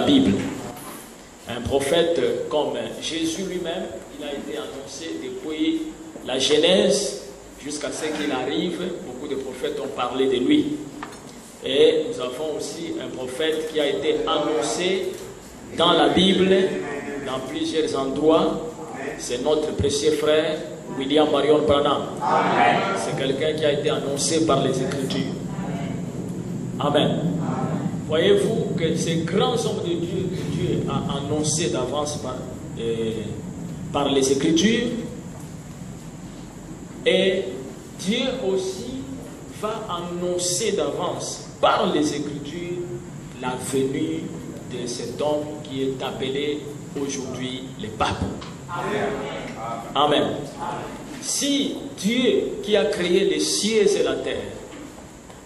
la Bible. Un prophète comme Jésus lui-même, il a été annoncé depuis la Genèse jusqu'à ce qu'il arrive. Beaucoup de prophètes ont parlé de lui. Et nous avons aussi un prophète qui a été annoncé dans la Bible, dans plusieurs endroits. C'est notre précieux frère William Marion Branham. C'est quelqu'un qui a été annoncé par les Écritures. Amen. Voyez-vous que ces grands hommes de Dieu que Dieu a annoncés d'avance par les Écritures, et Dieu aussi va annoncer d'avance par les Écritures la venue de cet homme qui est appelé aujourd'hui le pape. Amen. Amen. Si Dieu qui a créé les cieux et la terre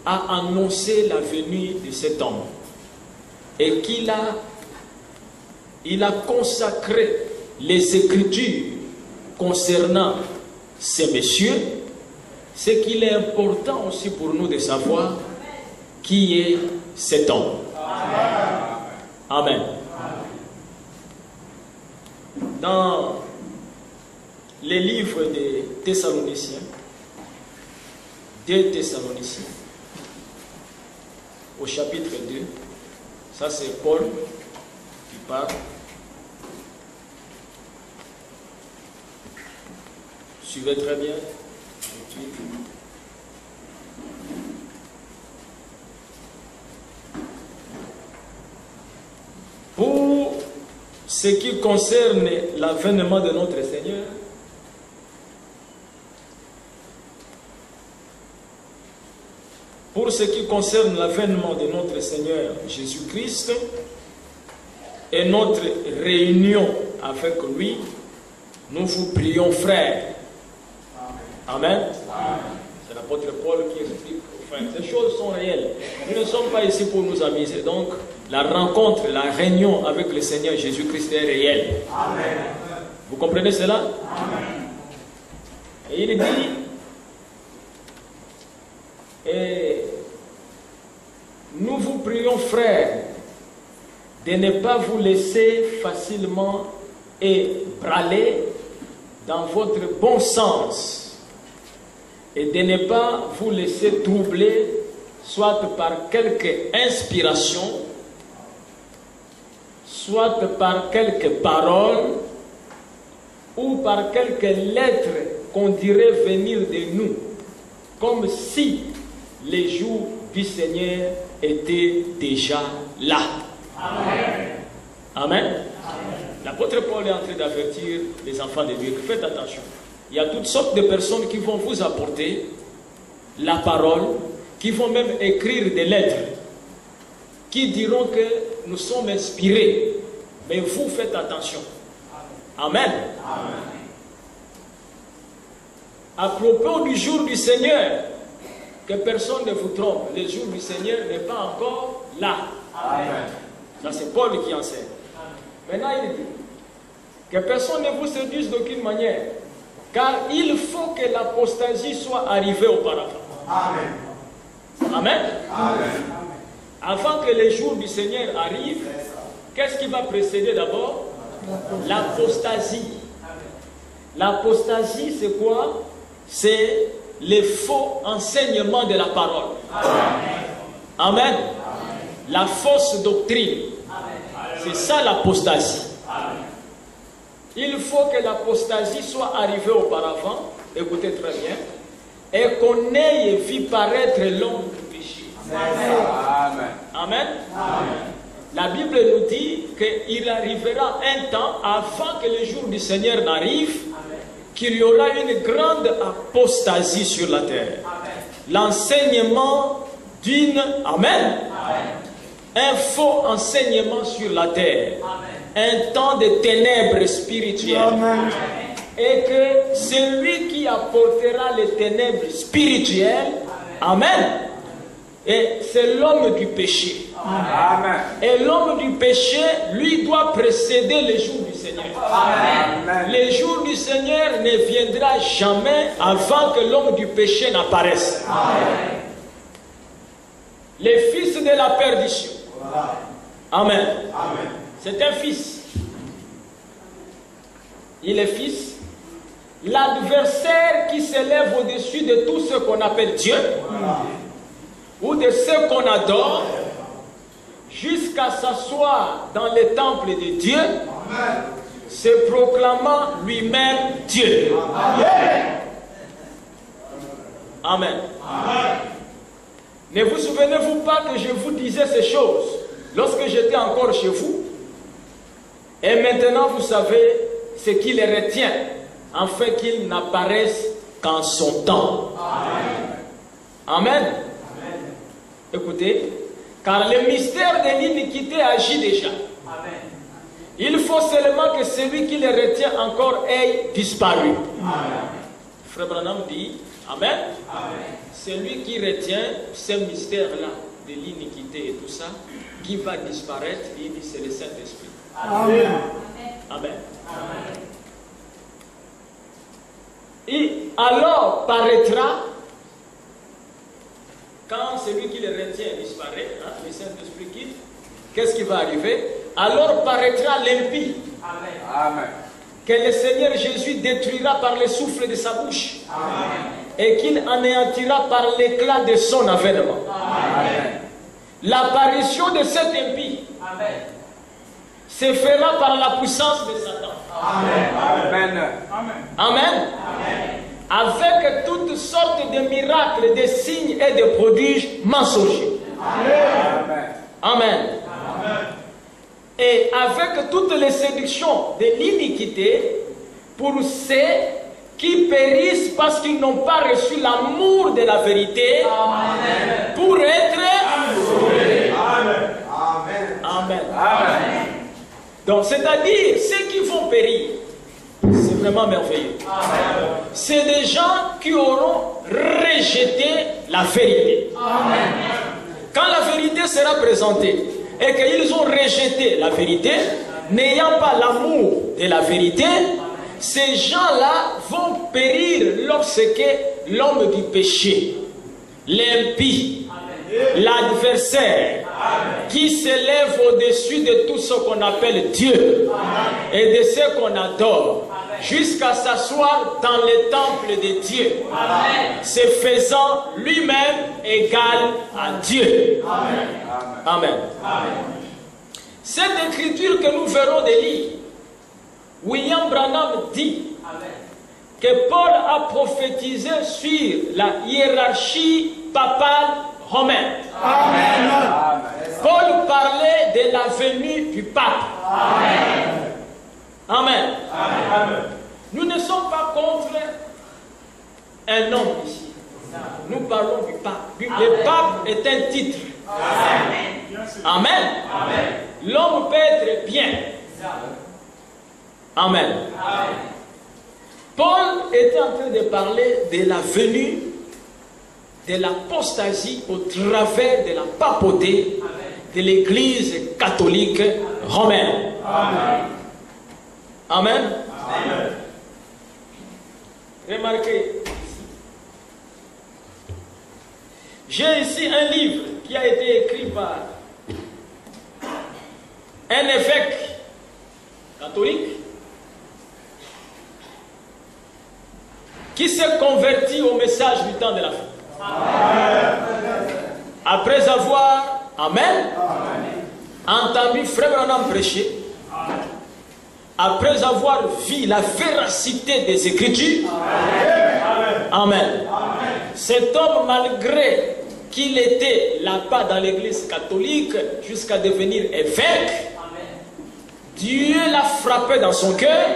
a annoncé la venue de cet homme et qu'il a consacré les Écritures concernant ces messieurs, c'est qu'il est important aussi pour nous de savoir qui est cet homme. Amen. Dans les livres des Thessaloniciens, 2 Thessaloniciens, au chapitre 2, ça c'est Paul qui parle. Suivez très bien. Pour ce qui concerne l'avènement de notre Seigneur, pour ce qui concerne l'avènement de notre Seigneur Jésus-Christ et notre réunion avec lui, nous vous prions, frères. Amen. C'est l'apôtre Paul qui explique aux frères. Ces choses sont réelles. Nous ne sommes pas ici pour nous amuser. Donc, la rencontre, la réunion avec le Seigneur Jésus-Christ est réelle. Amen. Vous comprenez cela? Amen. Et il dit, et nous vous prions, frères, de ne pas vous laisser facilement ébranler dans votre bon sens et de ne pas vous laisser troubler soit par quelque inspiration, soit par quelques paroles ou par quelques lettres qu'on dirait venir de nous, comme si les jours du Seigneur étaient déjà là. Amen. Amen. L'apôtre Paul est en train d'avertir les enfants de Dieu. Faites attention. Il y a toutes sortes de personnes qui vont vous apporter la parole, qui vont même écrire des lettres, qui diront que nous sommes inspirés. Mais vous faites attention. Amen. Amen. À propos du jour du Seigneur, que personne ne vous trompe. Le jour du Seigneur n'est pas encore là. Amen. Ça c'est Paul qui enseigne. Maintenant il dit que personne ne vous séduise d'aucune manière, car il faut que l'apostasie soit arrivée auparavant. Amen. Amen. Amen. Avant que les jours du Seigneur arrivent, qu'est-ce qui va précéder d'abord? L'apostasie. L'apostasie, c'est quoi? C'est les faux enseignements de la parole. Amen. Amen. La fausse doctrine. C'est ça l'apostasie. Il faut que l'apostasie soit arrivée auparavant, écoutez très bien, et qu'on ait vu paraître l'homme du péché. Amen. Amen. Amen. La Bible nous dit qu'il arrivera un temps, avant que le jour du Seigneur n'arrive, qu'il y aura une grande apostasie sur la terre. L'enseignement d'une... Amen. Un faux enseignement sur la terre. Un temps de ténèbres spirituelles. Amen. Et que celui qui apportera les ténèbres spirituelles, amen, et c'est l'homme du péché. Amen. Et l'homme du péché, lui, doit précéder le jour du Seigneur. Amen. Le jour du Seigneur ne viendra jamais avant que l'homme du péché n'apparaisse. Amen. Les fils de la perdition. Amen. C'est un fils. Il est fils. L'adversaire qui s'élève au-dessus de tout ce qu'on appelle Dieu, ou de ce qu'on adore, jusqu'à s'asseoir dans le temple de Dieu, se proclamant lui-même Dieu. Amen. Ne vous souvenez-vous pas que je vous disais ces choses lorsque j'étais encore chez vous? Et maintenant vous savez ce qui les retient, afin qu'ils n'apparaissent qu'en son temps. Amen. Écoutez, car le mystère de l'iniquité agit déjà. Il faut seulement que celui qui les retient encore ait disparu. Frère Branham dit, Amen. Celui qui retient ce mystère-là de l'iniquité et tout ça, qui va disparaître, il dit c'est le Saint-Esprit. Amen. Et alors paraîtra, quand celui qui le retient disparaît, le Saint-Esprit quitte, qu'est-ce qui va arriver? Alors paraîtra l'impie. Amen. Que le Seigneur Jésus détruira par le souffle de sa bouche. Amen. Et qu'il anéantira par l'éclat de son avènement. L'apparition de cet impie se fera par la puissance de Satan. Amen. Amen. Avec toutes sortes de miracles, de signes et de prodiges mensongers. Amen. Et avec toutes les séductions de l'iniquité pour ceux qui périssent parce qu'ils n'ont pas reçu l'amour de la vérité pour être sauvés. Amen. Donc, c'est-à-dire, ceux qui vont périr, c'est vraiment merveilleux. C'est des gens qui auront rejeté la vérité. Quand la vérité sera présentée et qu'ils ont rejeté la vérité, n'ayant pas l'amour de la vérité, ces gens-là vont périr lorsque l'homme du péché, l'impie, l'adversaire, qui s'élève au-dessus de tout ce qu'on appelle Dieu et de ce qu'on adore, jusqu'à s'asseoir dans le temple de Dieu, se faisant lui-même égal à Dieu. Amen. Cette écriture que nous verrons de lire, William Branham dit que Paul a prophétisé sur la hiérarchie papale romaine. Paul parlait de la venue du pape. Amen. Nous ne sommes pas contre un homme ici. Nous parlons du pape. Le pape est un titre. Amen. L'homme peut être bien. Amen. Paul était en train de parler de la venue de l'apostasie au travers de la papauté de l'Église catholique romaine. Amen. Remarquez, j'ai ici un livre qui a été écrit par un évêque catholique qui s'est converti au message du temps de la fin. Après avoir, entendu Frère Branham prêcher, après avoir vu la véracité des Écritures, cet homme, malgré qu'il était là-bas dans l'Église catholique jusqu'à devenir évêque, Dieu l'a frappé dans son cœur.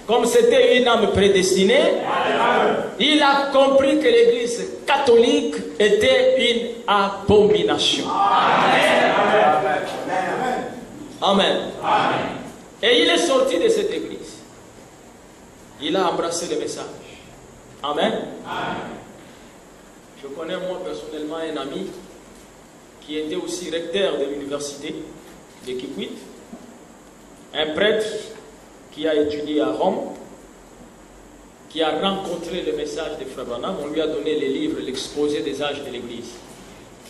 Comme c'était une âme prédestinée, il a compris que l'Église catholique était une abomination. Amen. Et il est sorti de cette église. Il a embrassé le message. Amen. Je connais moi personnellement un ami qui était aussi recteur de l'université de Kikwit, un prêtre qui a étudié à Rome, qui a rencontré le message de Frère Branham. On lui a donné les livres, l'exposé des âges de l'Église.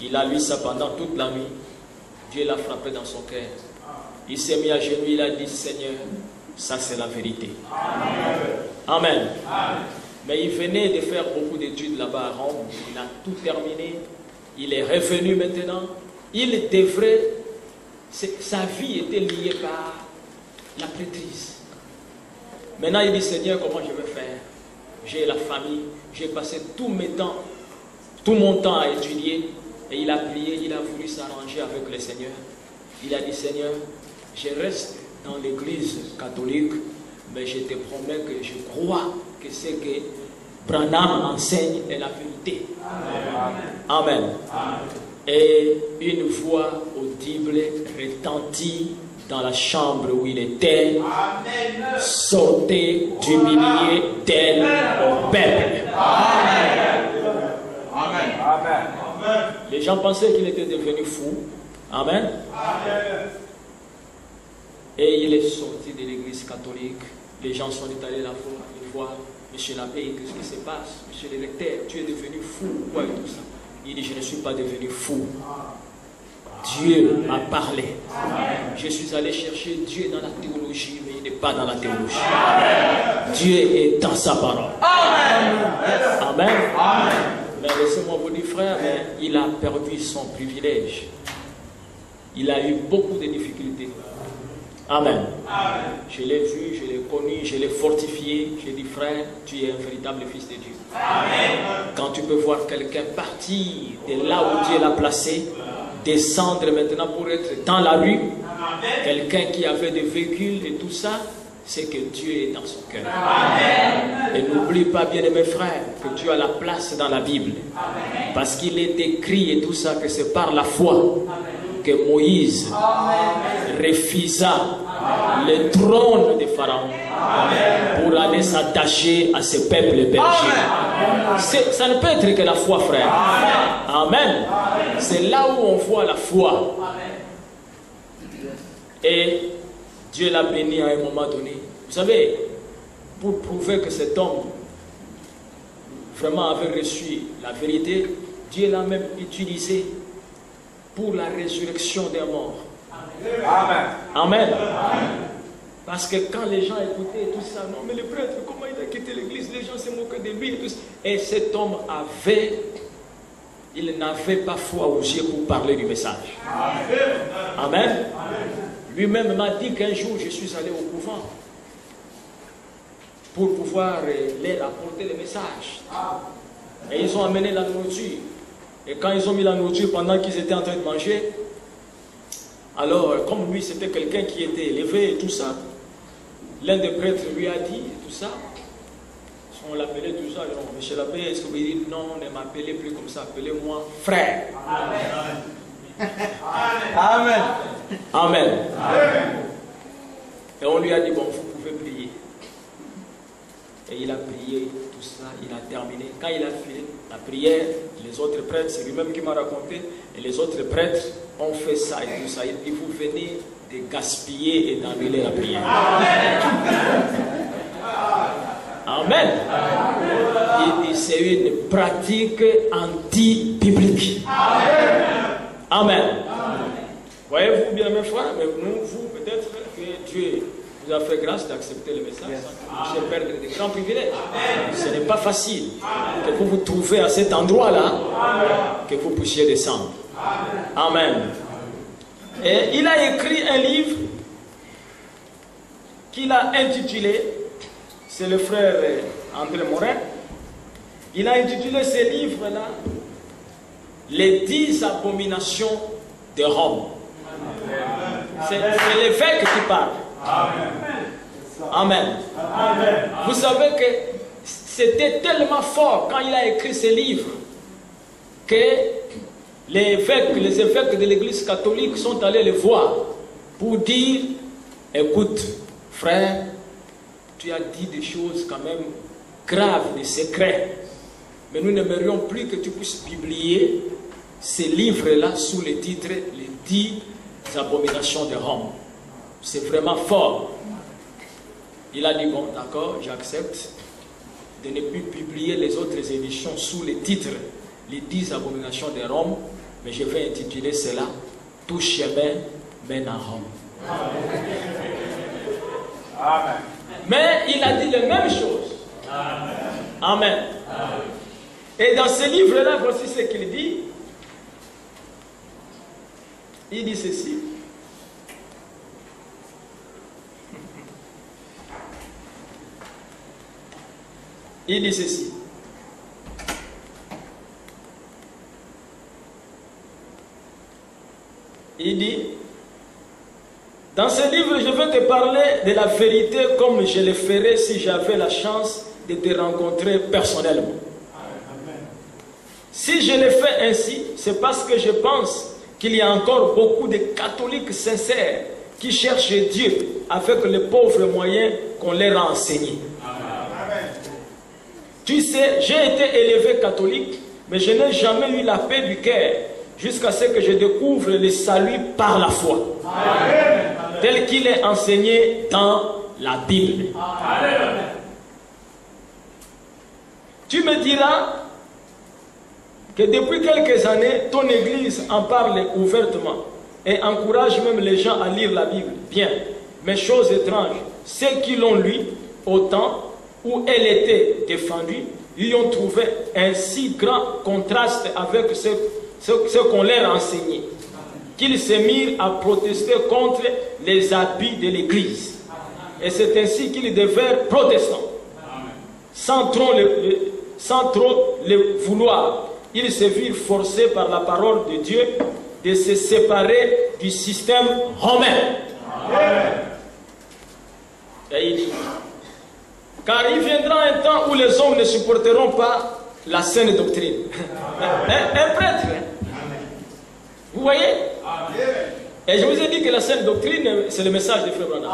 Il a lu ça pendant toute la nuit. Dieu l'a frappé dans son cœur. Il s'est mis à genoux, il a dit, Seigneur, ça c'est la vérité. Amen. Mais il venait de faire beaucoup d'études là-bas à Rome. Il a tout terminé. Il est revenu maintenant. Il devrait... Sa vie était liée par la prêtrise. Maintenant, il dit, Seigneur, comment je vais faire? J'ai la famille. J'ai passé tout mon temps à étudier. Et il a prié, il a voulu s'arranger avec le Seigneur. Il a dit, Seigneur, je reste dans l'église catholique, mais je te promets que je crois que ce que Branham enseigne est la vérité. Amen. Et une voix audible retentit dans la chambre où il était. Sortez du milieu d'elle au peuple. Amen. Les gens pensaient qu'il était devenu fou. Amen. Et il est sorti de l'église catholique. Les gens sont allés la voir. Monsieur l'abbé, qu'est-ce qui se passe? Monsieur le lecteur, tu es devenu fou. Pourquoi et tout ça? Il dit, je ne suis pas devenu fou. Dieu m'a parlé. Je suis allé chercher Dieu dans la théologie, mais il n'est pas dans la théologie. Dieu est dans sa parole. Amen. Mais laissez-moi vous dire, frère, il a perdu son privilège. Il a eu beaucoup de difficultés. Amen. Je l'ai vu, je l'ai connu, je l'ai fortifié. J'ai dit, frère, tu es un véritable fils de Dieu. Quand tu peux voir quelqu'un partir de là où Dieu l'a placé, descendre maintenant pour être dans la rue, quelqu'un qui avait des véhicules et tout ça, c'est que Dieu est dans son cœur. Et n'oublie pas, bien-aimé frère, que tu as la place dans la Bible. Parce qu'il est écrit et tout ça, que c'est par la foi que Moïse refusa le trône de Pharaon pour aller s'attacher à ce peuple berger. Ça ne peut être que la foi, frère. Amen. C'est là où on voit la foi. Et Dieu l'a béni à un moment donné. Vous savez, pour prouver que cet homme vraiment avait reçu la vérité, Dieu l'a même utilisé pour la résurrection des morts. Amen. Amen. Parce que quand les gens écoutaient tout ça, non mais le prêtre, comment il a quitté l'église, les gens se moquaient de lui et tout ça. Et cet homme il n'avait pas foi aux yeux pour parler du message. Amen. Lui-même m'a dit qu'un jour je suis allé au couvent pour pouvoir leur apporter le message. Et ils ont amené la nourriture. Et quand ils ont mis la nourriture pendant qu'ils étaient en train de manger, alors comme lui c'était quelqu'un qui était élevé et tout ça, l'un des prêtres lui a dit tout ça. On l'appelait tout ça. Alors, monsieur l'abbé, est-ce que vous dites non, ne m'appelez plus comme ça, appelez-moi frère. Amen. Amen. Amen. Et on lui a dit, bon, vous pouvez prier. Et il a prié, tout ça, il a terminé. Quand il a fait la prière, les autres prêtres, c'est lui-même qui m'a raconté, et les autres prêtres ont fait ça et tout ça. Et vous venez de gaspiller et d'annuler la prière. Amen. Il dit, c'est une pratique anti-biblique. Amen. Voyez-vous bien, mes frères, mais vous, peut-être que Dieu vous a fait grâce d'accepter le message sans que vous perdre de grands privilèges. Ce n'est pas facile que vous vous trouvez à cet endroit-là, que vous puissiez descendre. Amen. Et il a écrit un livre qu'il a intitulé, c'est le frère André Morin, il a intitulé ce livre-là Les 10 abominations de Rome. C'est l'évêque qui parle. Amen. Vous savez que c'était tellement fort quand il a écrit ce livre que les évêques de l'église catholique sont allés le voir pour dire, écoute, frère, tu as dit des choses quand même graves, des secrets. Mais nous n'aimerions plus que tu puisses publier ces livres-là sous le titre Les 10 abominations de Rome. C'est vraiment fort. Il a dit, bon, d'accord, j'accepte de ne plus publier les autres éditions sous le titre Les 10 abominations de Rome, mais je vais intituler cela tout chemin mène à Rome. Amen. Mais il a dit les mêmes choses. Amen. Et dans ce livre-là, voici ce qu'il dit. Il dit ceci. Il dit ceci. Il dit, dans ce livre, je veux te parler de la vérité comme je le ferais si j'avais la chance de te rencontrer personnellement. Si je le fais ainsi, c'est parce que je pense qu'il y a encore beaucoup de catholiques sincères qui cherchent Dieu avec les pauvres moyens qu'on leur a enseignés. Tu sais, j'ai été élevé catholique, mais je n'ai jamais eu la paix du cœur jusqu'à ce que je découvre le salut par la foi, tel qu'il est enseigné dans la Bible. Tu me diras que depuis quelques années, ton église en parle ouvertement et encourage même les gens à lire la Bible. Bien, mais chose étrange, ceux qui l'ont lu au temps où elle était défendue, y ont trouvé un si grand contraste avec ce qu'on leur a enseigné, qu'ils se mirent à protester contre les habits de l'église. Et c'est ainsi qu'ils devinrent protestants. Sans trop le vouloir, ils se virent forcés par la parole de Dieu de se séparer du système romain. Et il dit, car il viendra un temps où les hommes ne supporteront pas la saine doctrine. Un prêtre. Vous voyez? Et je vous ai dit que la saine doctrine, c'est le message de Frère Branham.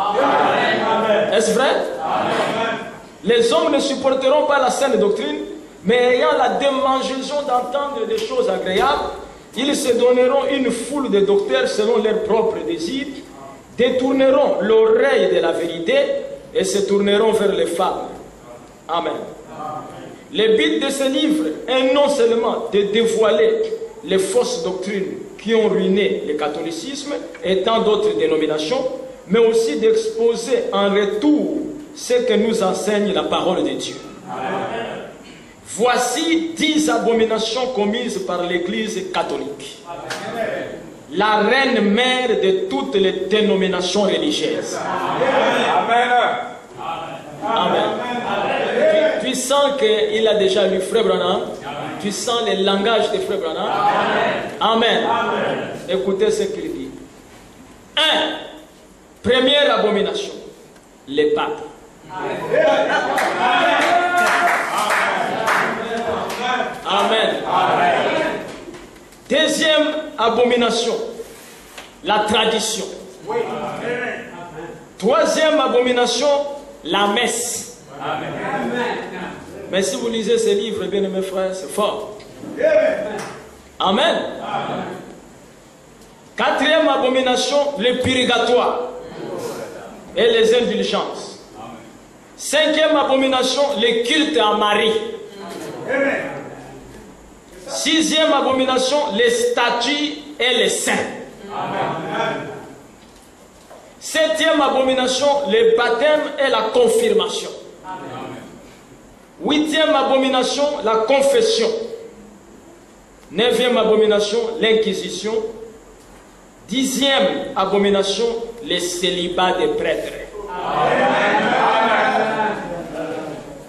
Est-ce vrai? Les hommes ne supporteront pas la saine doctrine, mais ayant la démangeaison d'entendre des choses agréables, ils se donneront une foule de docteurs selon leurs propres désirs, détourneront l'oreille de la vérité et se tourneront vers les fables. Amen. Le but de ce livre est non seulement de dévoiler les fausses doctrines qui ont ruiné le catholicisme et tant d'autres dénominations, mais aussi d'exposer en retour ce que nous enseigne la parole de Dieu. Amen. Voici 10 abominations commises par l'Église catholique. Amen. La reine mère de toutes les dénominations religieuses. Amen. Amen. Tu sens qu'il a déjà lu Frère Branham. Tu sens le langage de Frère Branham. Amen. Amen. Écoutez ce qu'il dit. 1. Première abomination. Les papes. Amen. Amen. Deuxième abomination. La tradition. Troisième abomination. La messe. Amen. Mais si vous lisez ces livres, bien aimés frères, c'est fort. Amen. Amen. Quatrième abomination, le purgatoire et les indulgences. Cinquième abomination, le culte à Marie. Sixième abomination, les statues et les saints. Septième abomination, le baptême et la confirmation. Huitième abomination, la confession. Neuvième abomination, l'inquisition. Dixième abomination, le célibat des prêtres. Amen.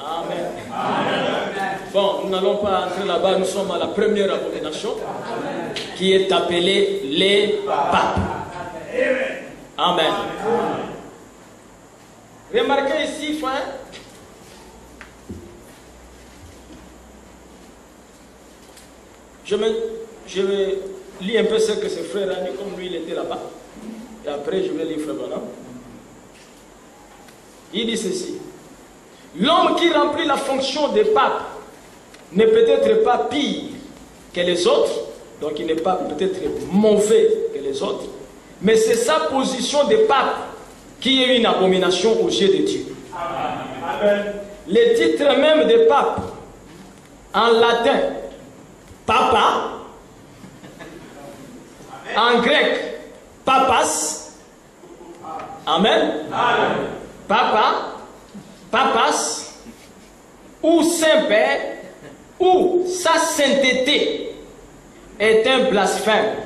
Amen. Amen. Bon, nous n'allons pas entrer là-bas, nous sommes à la première abomination qui est appelée les papes. Amen. Remarquez ici, frère, je lis un peu ce que ce frère a dit, comme lui il était là-bas. Et après je vais lire Frère Branham. Il dit ceci. L'homme qui remplit la fonction de pape n'est peut-être pas pire que les autres, donc il n'est pas peut-être mauvais que les autres, mais c'est sa position de pape qui est une abomination aux yeux de Dieu. Amen. Le titre même de pape, en latin, papa, en grec, papas. Amen. Papa, papas, ou Saint-Père, ou sa sainteté est un blasphème.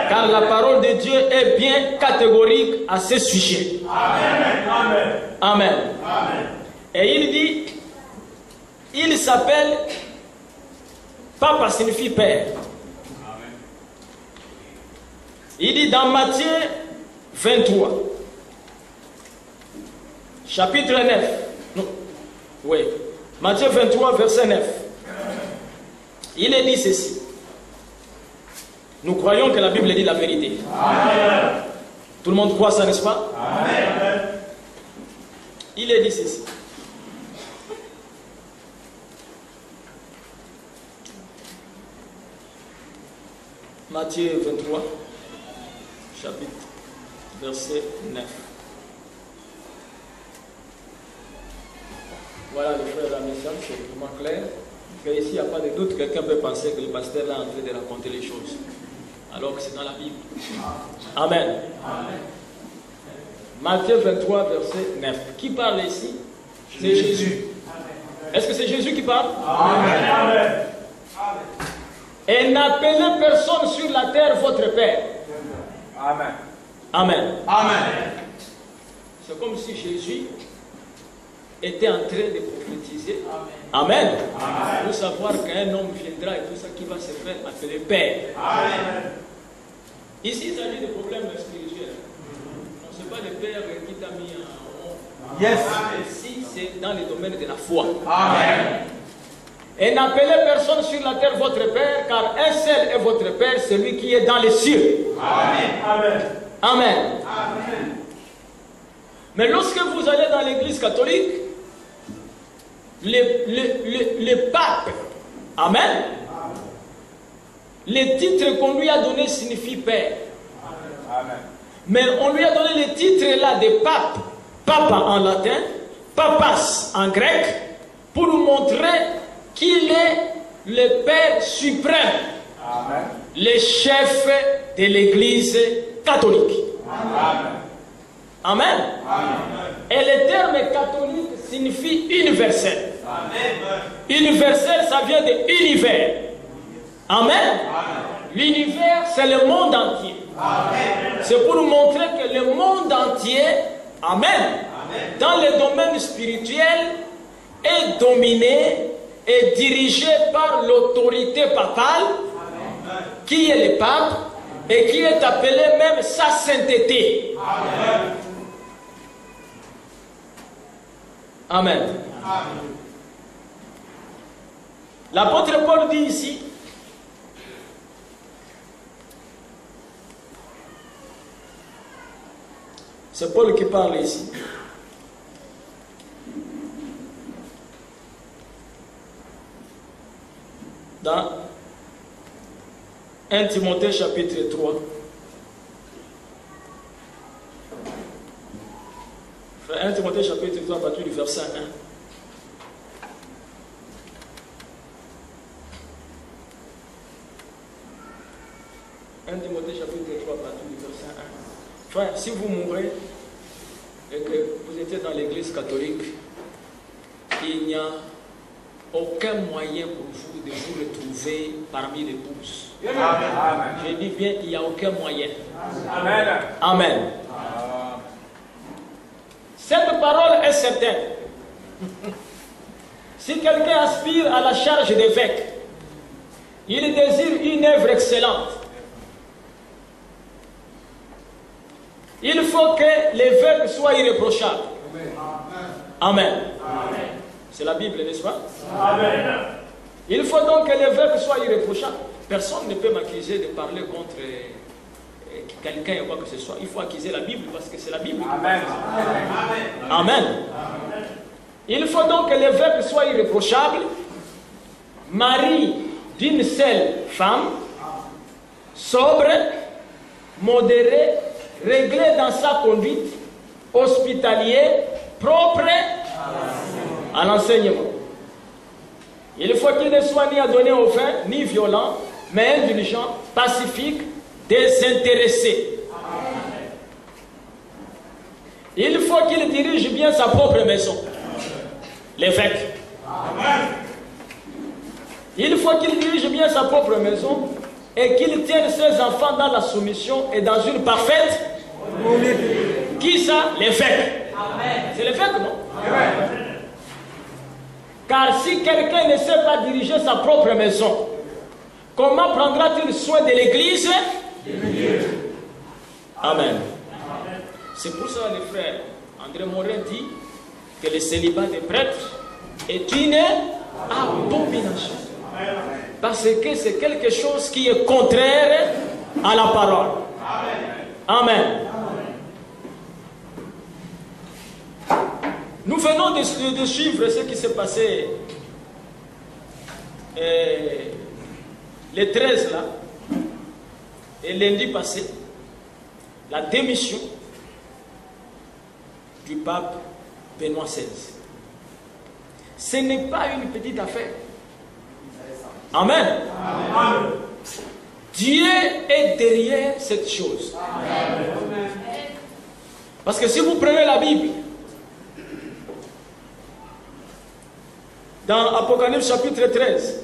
Car la parole de Dieu est bien catégorique à ce sujet. Amen. Et il dit, il s'appelle, papa signifie père. Il dit dans Matthieu 23, chapitre 9, non, oui, Matthieu 23, verset 9, il est dit ceci. Nous croyons que la Bible dit la vérité. Amen. Tout le monde croit ça, n'est-ce pas? Amen. Il est dit ceci. Matthieu 23, chapitre, verset 9. Voilà, les frères et la mission, c'est vraiment clair. Que ici, il n'y a pas de doute, quelqu'un peut penser que le pasteur là est en train de raconter les choses. Alors que c'est dans la Bible. Amen. Amen. Matthieu 23, verset 9. Qui parle ici? C'est Jésus. Est-ce que c'est Jésus qui parle? Amen. Amen. Et n'appelez personne sur la terre votre Père. Amen. Amen. Amen. C'est comme si Jésus était en train de prophétiser. Amen. Amen. Pour savoir qu'un homme viendra et tout ça qui va se faire appeler Père. Amen. Ici, il s'agit de problèmes spirituels. On ne sait pas le Père qui t'a mis en haut. Yes. Ici, c'est dans le domaine de la foi. Amen. Et n'appelez personne sur la terre votre Père, car un seul est votre Père, celui qui est dans les cieux. Amen. Amen. Amen. Amen. Mais lorsque vous allez dans l'église catholique, le pape, amen, le titre qu'on lui a donné signifie Père. Amen. Mais on lui a donné le titre là de pape, papa en latin, papas en grec, pour nous montrer qu'il est le Père suprême, amen, le chef de l'église catholique. Amen. Amen. Amen. Et le terme catholique signifie universel. Amen. Universel, ça vient de univers. Amen. Amen. L'univers, c'est le monde entier. C'est pour nous montrer que le monde entier, amen, amen, dans le domaine spirituel, est dominé et dirigé par l'autorité papale, amen, qui est le pape et qui est appelé même sa sainteté. Amen. Amen. Amen. L'apôtre Paul dit ici, c'est Paul qui parle ici. Dans 1 Timothée chapitre 3. Frère, 1 Timothée chapitre 3 à partir du verset 1. 1 Timothée chapitre 3 à partir du verset 1. Frère, si vous mourrez et que vous étiez dans l'église catholique, il n'y a aucun moyen pour vous de vous retrouver parmi les pouces. Amen. Je dis bien, il n'y a aucun moyen. Amen. Amen. Cette parole est certaine. Si quelqu'un aspire à la charge d'évêque, il désire une œuvre excellente. Il faut que l'évêque soit irréprochable. Amen. Amen. C'est la Bible, n'est-ce pas? Amen. Il faut donc que l'évêque soit irréprochable. Personne ne peut m'accuser de parler contre quelqu'un ou quoi que ce soit. Il faut accuser la Bible parce que c'est la Bible. Amen. Amen. Amen. Il faut donc que l'évêque soit irréprochable, mari d'une seule femme, sobre, modéré, réglé dans sa conduite, hospitalier, propre à l'enseignement. Il faut qu'il ne soit ni adonné au vin, ni violent, mais indulgent, pacifique, désintéressé. Il faut qu'il dirige bien sa propre maison. L'évêque. Il faut qu'il dirige bien sa propre maison et qu'il tienne ses enfants dans la soumission et dans une parfaite. Qui ça? L'évêque. C'est l'évêque, non? Car si quelqu'un ne sait pas diriger sa propre maison, comment prendra-t-il soin de l'église? Amen. C'est pour ça, les frères, André Morin dit que le célibat des prêtres est une abomination. Parce que c'est quelque chose qui est contraire à la parole. Amen. Nous venons de suivre ce qui s'est passé les 13 là, et lundi passé, la démission du pape Benoît XVI. Ce n'est pas une petite affaire. Amen. Amen. Dieu est derrière cette chose. Amen. Parce que si vous prenez la Bible, dans Apocalypse chapitre 13,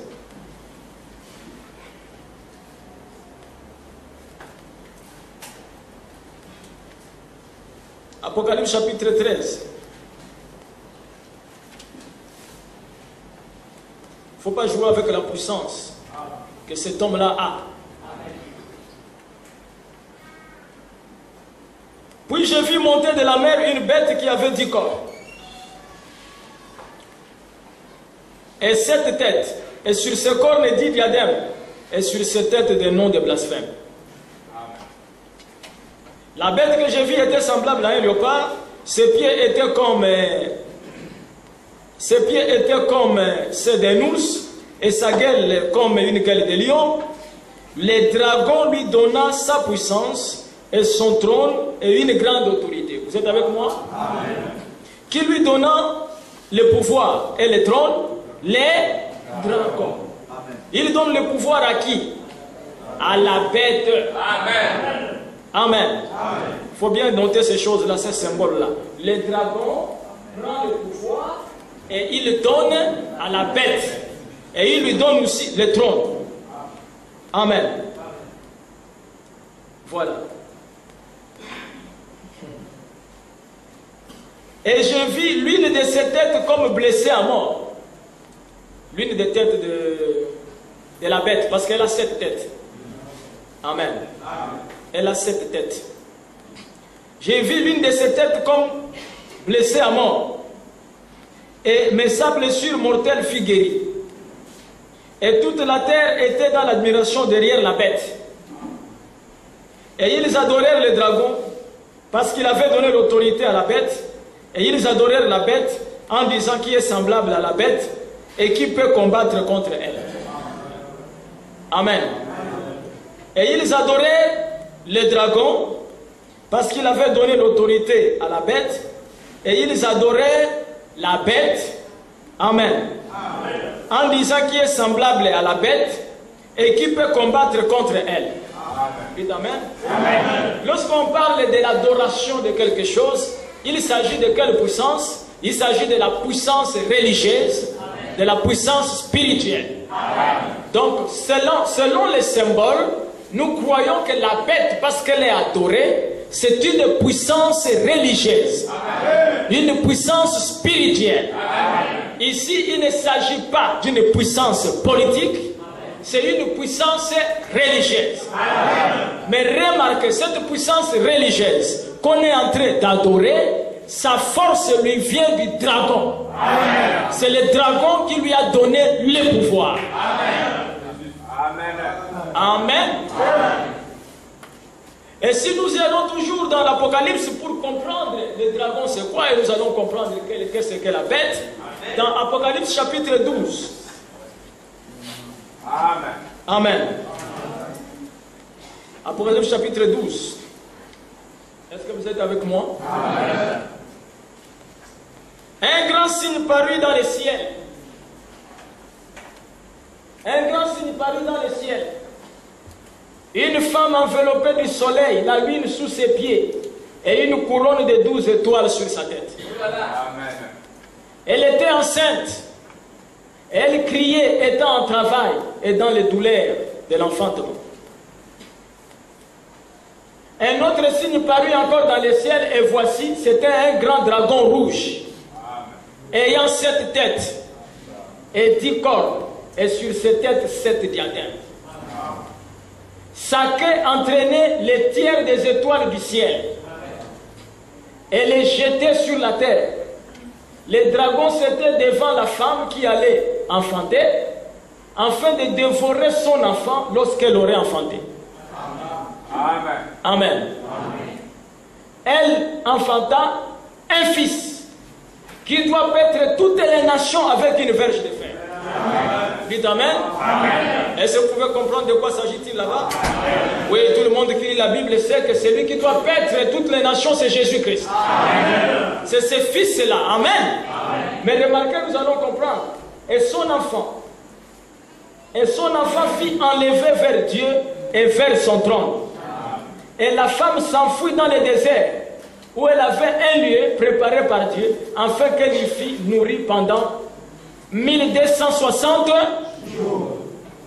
Apocalypse chapitre 13. Il ne faut pas jouer avec la puissance que cet homme-là a. Puis je vis monter de la mer une bête qui avait 10 corps et 7 têtes, et sur ses cornes 10 diadèmes, et sur ses têtes des noms de blasphème. La bête que j'ai vue était semblable à un léopard. Ses pieds étaient comme ceux d'un ours, et sa gueule comme une gueule de lion. Le dragon lui donna sa puissance et son trône et une grande autorité. Vous êtes avec moi? Amen. Qui lui donna le pouvoir et le trône? Les dragons. Amen. Il donne le pouvoir à qui? À la bête. Amen. Amen. Il faut bien noter ces choses-là, ces symboles-là. Le dragon prend le pouvoir et il le donne à la bête. Et il lui donne aussi le trône. Amen. Voilà. Et je vis l'une de ses têtes comme blessée à mort. L'une des têtes de la bête, parce qu'elle a 7 têtes. Amen. Elle a 7 têtes. J'ai vu l'une de ses têtes comme blessée à mort. Mais sa blessure mortelle fut guérie. Et toute la terre était dans l'admiration derrière la bête. Et ils adorèrent le dragon parce qu'il avait donné l'autorité à la bête. Et ils adorèrent la bête en disant qui est semblable à la bête et qui peut combattre contre elle. Amen. Et ils adorèrent le dragon parce qu'il avait donné l'autorité à la bête. Et ils adoraient la bête. Amen. En disant qui est semblable à la bête et qui peut combattre contre elle. Dites amen. Amen. Lorsqu'on parle de l'adoration de quelque chose, il s'agit de quelle puissance? Il s'agit de la puissance religieuse, de la puissance spirituelle. Amen. Donc, selon les symboles, nous croyons que la bête, parce qu'elle est adorée, c'est une puissance religieuse. Amen. Une puissance spirituelle. Amen. Ici, il ne s'agit pas d'une puissance politique, c'est une puissance religieuse. Amen. Mais remarquez, cette puissance religieuse qu'on est en train d'adorer, sa force lui vient du dragon. C'est le dragon qui lui a donné le pouvoir. Amen. Amen. Et si nous allons toujours dans l'Apocalypse pour comprendre le dragon c'est quoi, et nous allons comprendre qu'est-ce qu'est la bête, dans Apocalypse chapitre 12. Amen. Amen. Apocalypse chapitre 12. Est-ce que vous êtes avec moi? Amen. Un grand signe parut dans le ciel. Un grand signe parut dans le ciel. Une femme enveloppée du soleil, la lune sous ses pieds, et une couronne de 12 étoiles sur sa tête. Amen. Elle était enceinte. Elle criait étant en travail et dans les douleurs de l'enfantement. Un autre signe parut encore dans le ciel et voici, c'était un grand dragon rouge, ayant 7 têtes et 10 cornes, et sur ses têtes 7 diadèmes. Sa queue entraînait les tiers des étoiles du ciel et les jetait sur la terre. Les dragons s'étaient devant la femme qui allait enfanter, afin de dévorer son enfant lorsqu'elle aurait enfanté. Amen. Amen. Elle enfanta un fils qui doit paître toutes les nations avec une verge de fer. Dites Amen. Est-ce que vous pouvez comprendre de quoi s'agit-il là-bas? Oui, tout le monde qui lit la Bible sait que celui qui doit paître toutes les nations, c'est Jésus-Christ. C'est ce fils-là. Amen. Mais remarquez, nous allons comprendre. Et son enfant fut enlevé vers Dieu et vers son trône. Et la femme s'enfuit dans le désert, où elle avait un lieu préparé par Dieu, afin qu'elle y fût nourrie pendant 1260 jours.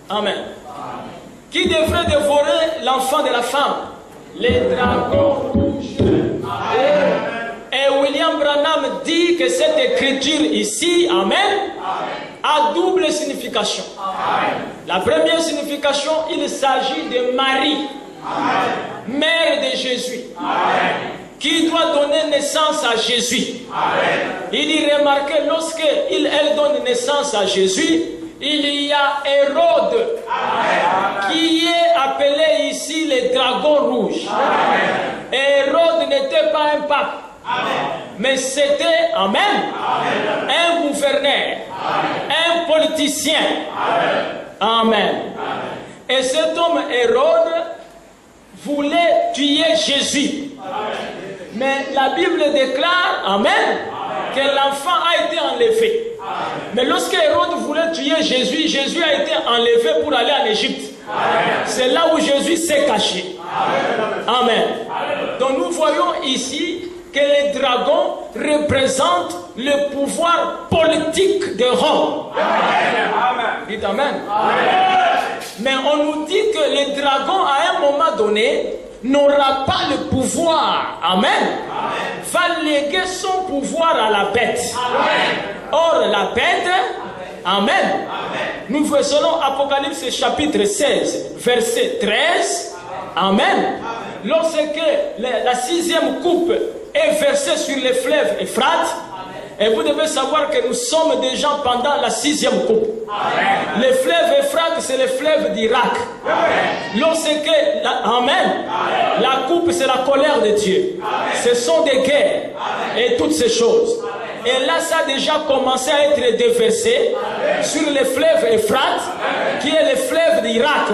Amen. Qui devrait dévorer l'enfant de la femme? Les dragons rouges. Et William Branham dit que cette écriture ici, amen, a double signification. La première signification, il s'agit de Marie, mère de Jésus, qui doit donner naissance à Jésus. Il dit, remarquez, lorsqu'elle donne naissance à Jésus, il y a Hérode, qui est appelé ici le dragon rouge. Hérode n'était pas un pape, mais c'était, amen, un gouverneur, un politicien. Amen. Et cet homme Hérode voulait tuer Jésus. Mais la Bible déclare, amen, que l'enfant a été enlevé. Mais lorsque Hérode voulait tuer Jésus, Jésus a été enlevé pour aller en Égypte. C'est là où Jésus s'est caché. Amen. Donc nous voyons ici que les dragons représentent le pouvoir politique de Rome. Dites amen. Mais on nous dit que le dragon, à un moment donné, n'aura pas le pouvoir. Amen. Va léguer son pouvoir à la bête. Or, la bête, amen. Nous faisons Apocalypse chapitre 16, verset 13. Amen. Lorsque la 6e coupe est versée sur le fleuve Euphrate, et vous devez savoir que nous sommes déjà pendant la 6e coupe. Le fleuve Euphrate, c'est le fleuve d'Irak. Lorsque, amen, la coupe, c'est la colère de Dieu. Ce sont des guerres et toutes ces choses. Et là, ça a déjà commencé à être déversé sur le fleuve Euphrate, qui est le fleuve d'Irak.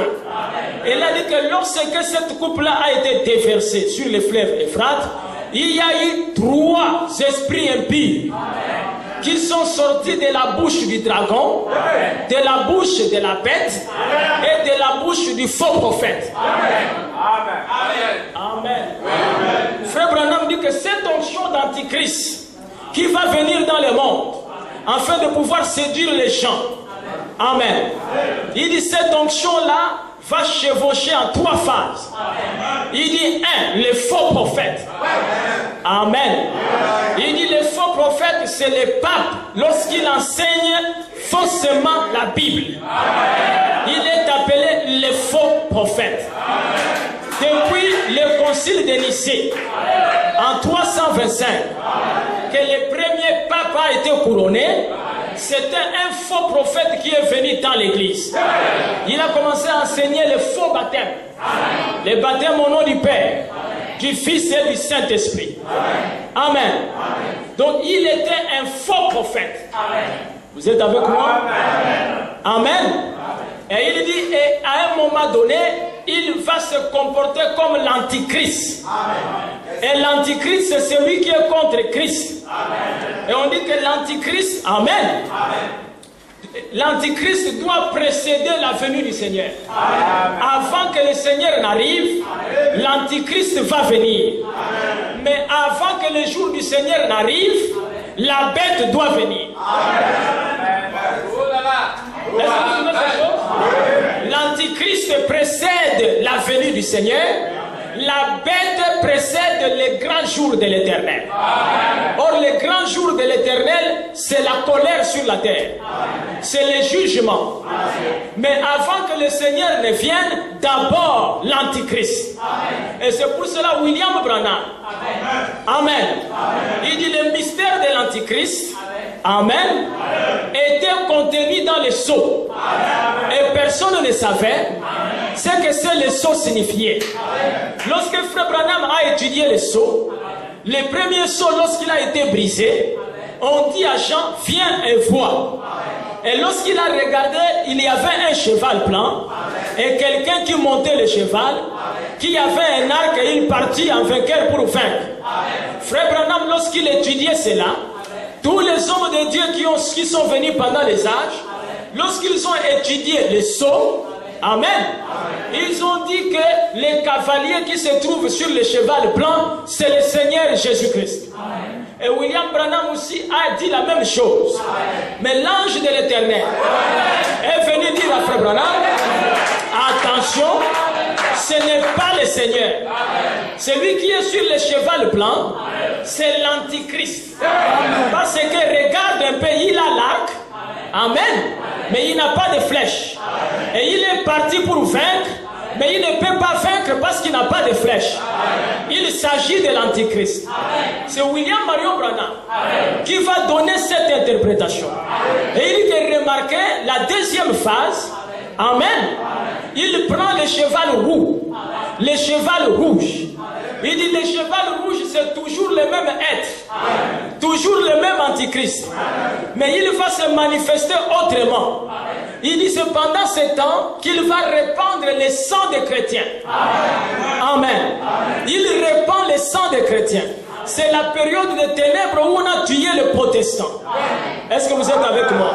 Et là, dit que lorsque cette coupe-là a été déversée sur le fleuve Euphrate, il y a eu 3 esprits impies qui sont sortis de la bouche du dragon, de la bouche de la bête et de la bouche du faux prophète. Amen. Frère Branham dit que cette onction d'antichrist qui va venir dans le monde afin de pouvoir séduire les gens. Amen. Il dit cette onction-là va chevaucher en 3 phases. Il dit 1, le faux prophète. Amen. Il dit le faux prophète, c'est le pape lorsqu'il enseigne faussement la Bible. Il est appelé le faux prophète. Depuis le concile de Nicée, en 325, que le premier pape a été couronné, c'était un faux prophète qui est venu dans l'église. Il a commencé à enseigner le faux baptême. Le baptême au nom du Père, du Fils et du Saint-Esprit. Amen. Donc il était un faux prophète. Vous êtes avec moi? Amen. Et il dit, et à un moment donné, il va se comporter comme l'antichrist. Et l'antichrist, c'est celui qui est contre Christ. Et on dit que l'antichrist, amen, l'antichrist doit précéder la venue du Seigneur. Avant que le Seigneur n'arrive, l'antichrist va venir. Mais avant que le jour du Seigneur n'arrive, la bête doit venir. L'Antichrist précède la venue du Seigneur. La bête précède les grands jours de l'Éternel. Or, les grands jours de l'Éternel, c'est la colère sur la terre. C'est le jugement. Mais avant que le Seigneur ne vienne, d'abord l'Antichrist. Et c'est pour cela William Branham. Amen. Il dit le mystère de l'Antichrist. Amen. Était contenu dans les sceaux. Et personne ne savait ce que c'est le sceau signifiait. Lorsque Frère Branham a étudié les sceaux, le premier sceau, lorsqu'il a été brisé, on dit à Jean, viens et vois. Et lorsqu'il a regardé, il y avait un cheval blanc et quelqu'un qui montait le cheval, qui avait un arc et il partit en vainqueur pour vaincre. Frère Branham, lorsqu'il étudiait cela, tous les hommes de Dieu qui sont venus pendant les âges, lorsqu'ils ont étudié les sceaux, amen, ils ont dit que les cavaliers qui se trouvent sur le cheval blanc, c'est le Seigneur Jésus-Christ. Et William Branham aussi a dit la même chose. Mais l'ange de l'Éternel est venu dire à Frère Branham, attention, ce n'est pas le Seigneur. Celui qui est sur le cheval blanc, c'est l'Antichrist. Parce que regarde un peu, il a l'arc. Amen. Mais il n'a pas de flèche. Et il est parti pour vaincre. Mais il ne peut pas vaincre parce qu'il n'a pas de flèche. Il s'agit de l'Antichrist. C'est William Marion Branham qui va donner cette interprétation. Et il est remarqué la deuxième phase. Amen. Il prend le cheval roux. Le cheval rouge. Il dit le cheval rouge c'est toujours le même être. Toujours le même Antichrist. Mais il va se manifester autrement. Il dit c'est pendant ce temps qu'il va répandre le sang des chrétiens. Amen. Il répand le sang des chrétiens. C'est la période de ténèbres où on a tué les protestants. Est-ce que vous êtes avec moi?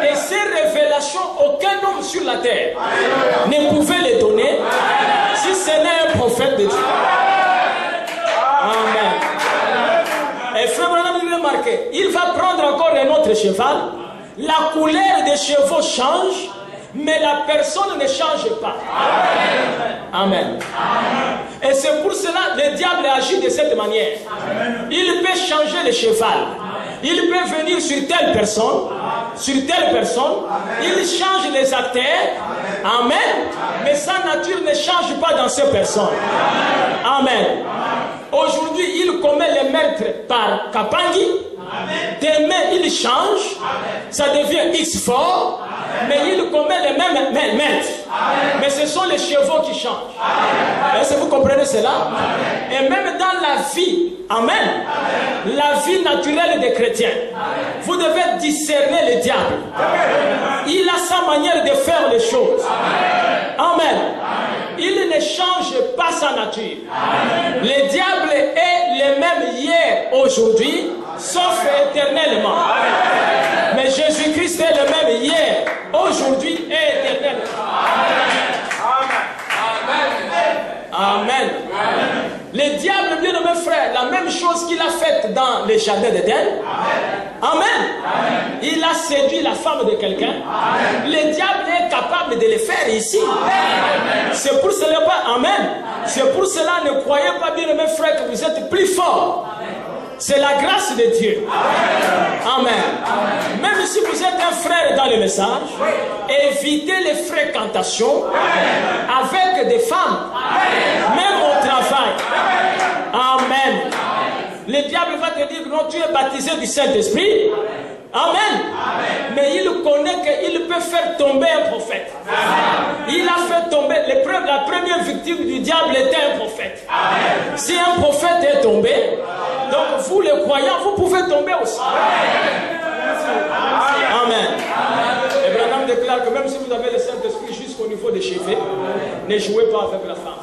Et ces révélations, aucun homme sur la terre ne pouvait les donner si ce n'est un prophète de Dieu. Amen. Et Frère Branham a remarqué, il va prendre encore un autre cheval. La couleur des chevaux change, mais la personne ne change pas. Amen. Et c'est pour cela que le diable agit de cette manière. Il peut changer le cheval. Il peut venir sur telle personne, il change les acteurs. Amen. Mais sa nature ne change pas dans ces personnes. Amen. Aujourd'hui, il commet les meurtres par Kapangi. Demain, il change. Ça devient X fort. Mais il commet les mêmes meurtres. Mais ce sont les chevaux qui changent. Est-ce que vous comprenez cela? Et même dans la vie, amen, la vie naturelle des chrétiens, vous devez discerner le diable. Il a sa manière de faire les choses. Amen. Il ne change pas sa nature. Le diable est le même hier, aujourd'hui, sauf éternellement. Mais Jésus-Christ est le même hier, aujourd'hui et éternellement. Amen. Le diable, bien aimé frère, la même chose qu'il a faite dans les jardins d'Éden. Amen. Il a séduit la femme de quelqu'un. Le diable est capable de le faire ici. C'est pour cela, amen. C'est pour cela, ne croyez pas, bien aimé frère, que vous êtes plus fort. C'est la grâce de Dieu. Amen. Même si vous êtes un frère dans le message, évitez les fréquentations avec des femmes, même au travail. Amen. Le diable va te dire, non, tu es baptisé du Saint-Esprit. Amen. Mais il connaît qu'il peut faire tomber un prophète. Il a fait tomber, la première victime du diable était un prophète. Si un prophète est tombé, donc vous les croyants, vous pouvez tomber aussi. Amen. Et Branham déclare que même si vous avez le Saint-Esprit jusqu'au niveau des cheveux, ne jouez pas avec la femme.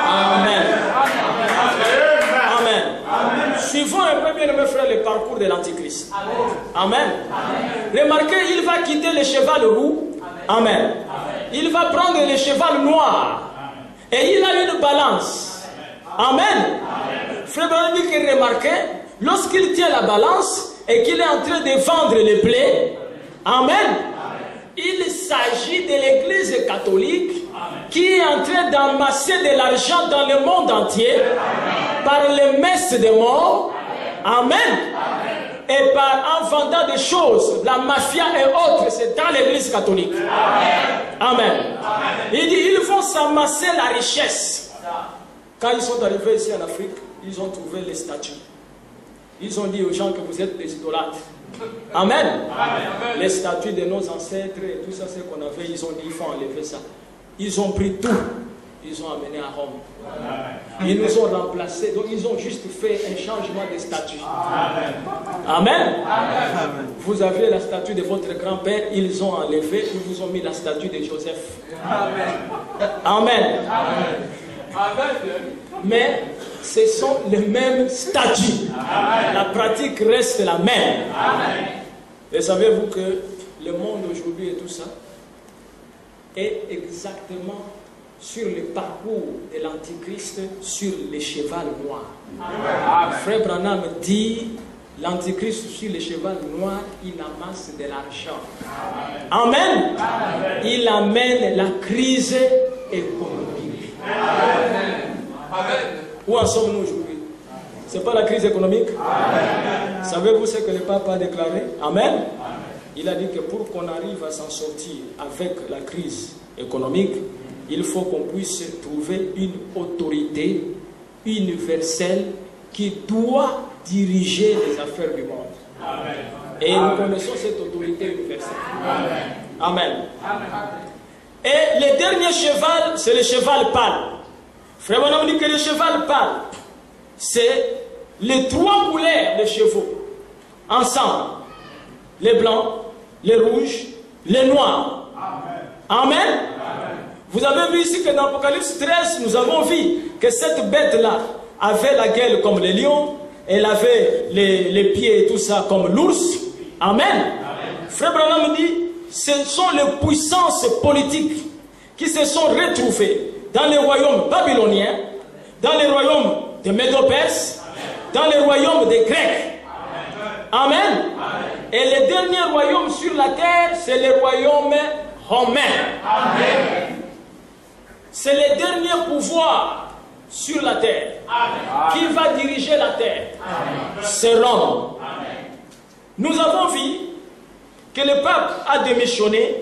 Amen. Amen. Suivons un peu, bien aimé frère, le parcours de l'Antichrist. Amen. Remarquez, il va quitter le cheval roux. Amen. Il va prendre le cheval noir. Et il a une balance. Amen. Frère Branham dit qu'il remarquait, lorsqu'il tient la balance et qu'il est en train de vendre les blés, amen, il s'agit de l'église catholique qui est en train d'amasser de l'argent dans le monde entier par les messes des morts, amen, et en vendant des choses, la mafia et autres, c'est dans l'église catholique. Amen. Il dit, ils vont s'amasser la richesse. Quand ils sont arrivés ici en Afrique, ils ont trouvé les statues. Ils ont dit aux gens que vous êtes des idolâtres. Amen. Les statues de nos ancêtres et tout ça, ce qu'on avait, ils ont dit, il faut enlever ça. Ils ont pris tout. Ils ont amené à Rome. Ils nous ont remplacés. Donc ils ont juste fait un changement de statut. Amen. Vous aviez la statue de votre grand-père, ils ont enlevé, ils vous ont mis la statue de Joseph. Amen. Mais ce sont les mêmes statuts. La pratique reste la même. Et savez-vous que le monde aujourd'hui et tout ça est exactement sur le parcours de l'Antichrist sur le cheval noir. Frère Branham dit, l'Antichrist sur le cheval noir, il amasse de l'argent. Amen. Il amène la crise économique. Où en sommes-nous aujourd'hui? Ce n'est pas la crise économique. Savez-vous ce que le pape a déclaré? Amen. Il a dit que pour qu'on arrive à s'en sortir avec la crise économique, il faut qu'on puisse trouver une autorité universelle qui doit diriger les affaires du monde. Amen. Et nous connaissons cette autorité universelle. Amen. Et le dernier cheval, c'est le cheval pâle. Frère Branham dit que le cheval pâle, c'est les trois couleurs de chevaux ensemble. Les blancs, les rouges, les noirs. Amen. Amen. Vous avez vu ici que dans l'Apocalypse 13, nous avons vu que cette bête-là avait la gueule comme le lion, elle avait les pieds et tout ça comme l'ours. Amen. Amen. Frère Branham dit, ce sont les puissances politiques qui se sont retrouvées dans les royaumes babyloniens, dans les royaumes de Médo-Perse, dans les royaumes des Grecs. Amen. Amen. Et le dernier royaume sur la terre, c'est le royaume romain. Amen. C'est le dernier pouvoir sur la terre. Amen. Qui va diriger la terre? C'est Rome. Amen. Nous avons vu que le pape a démissionné,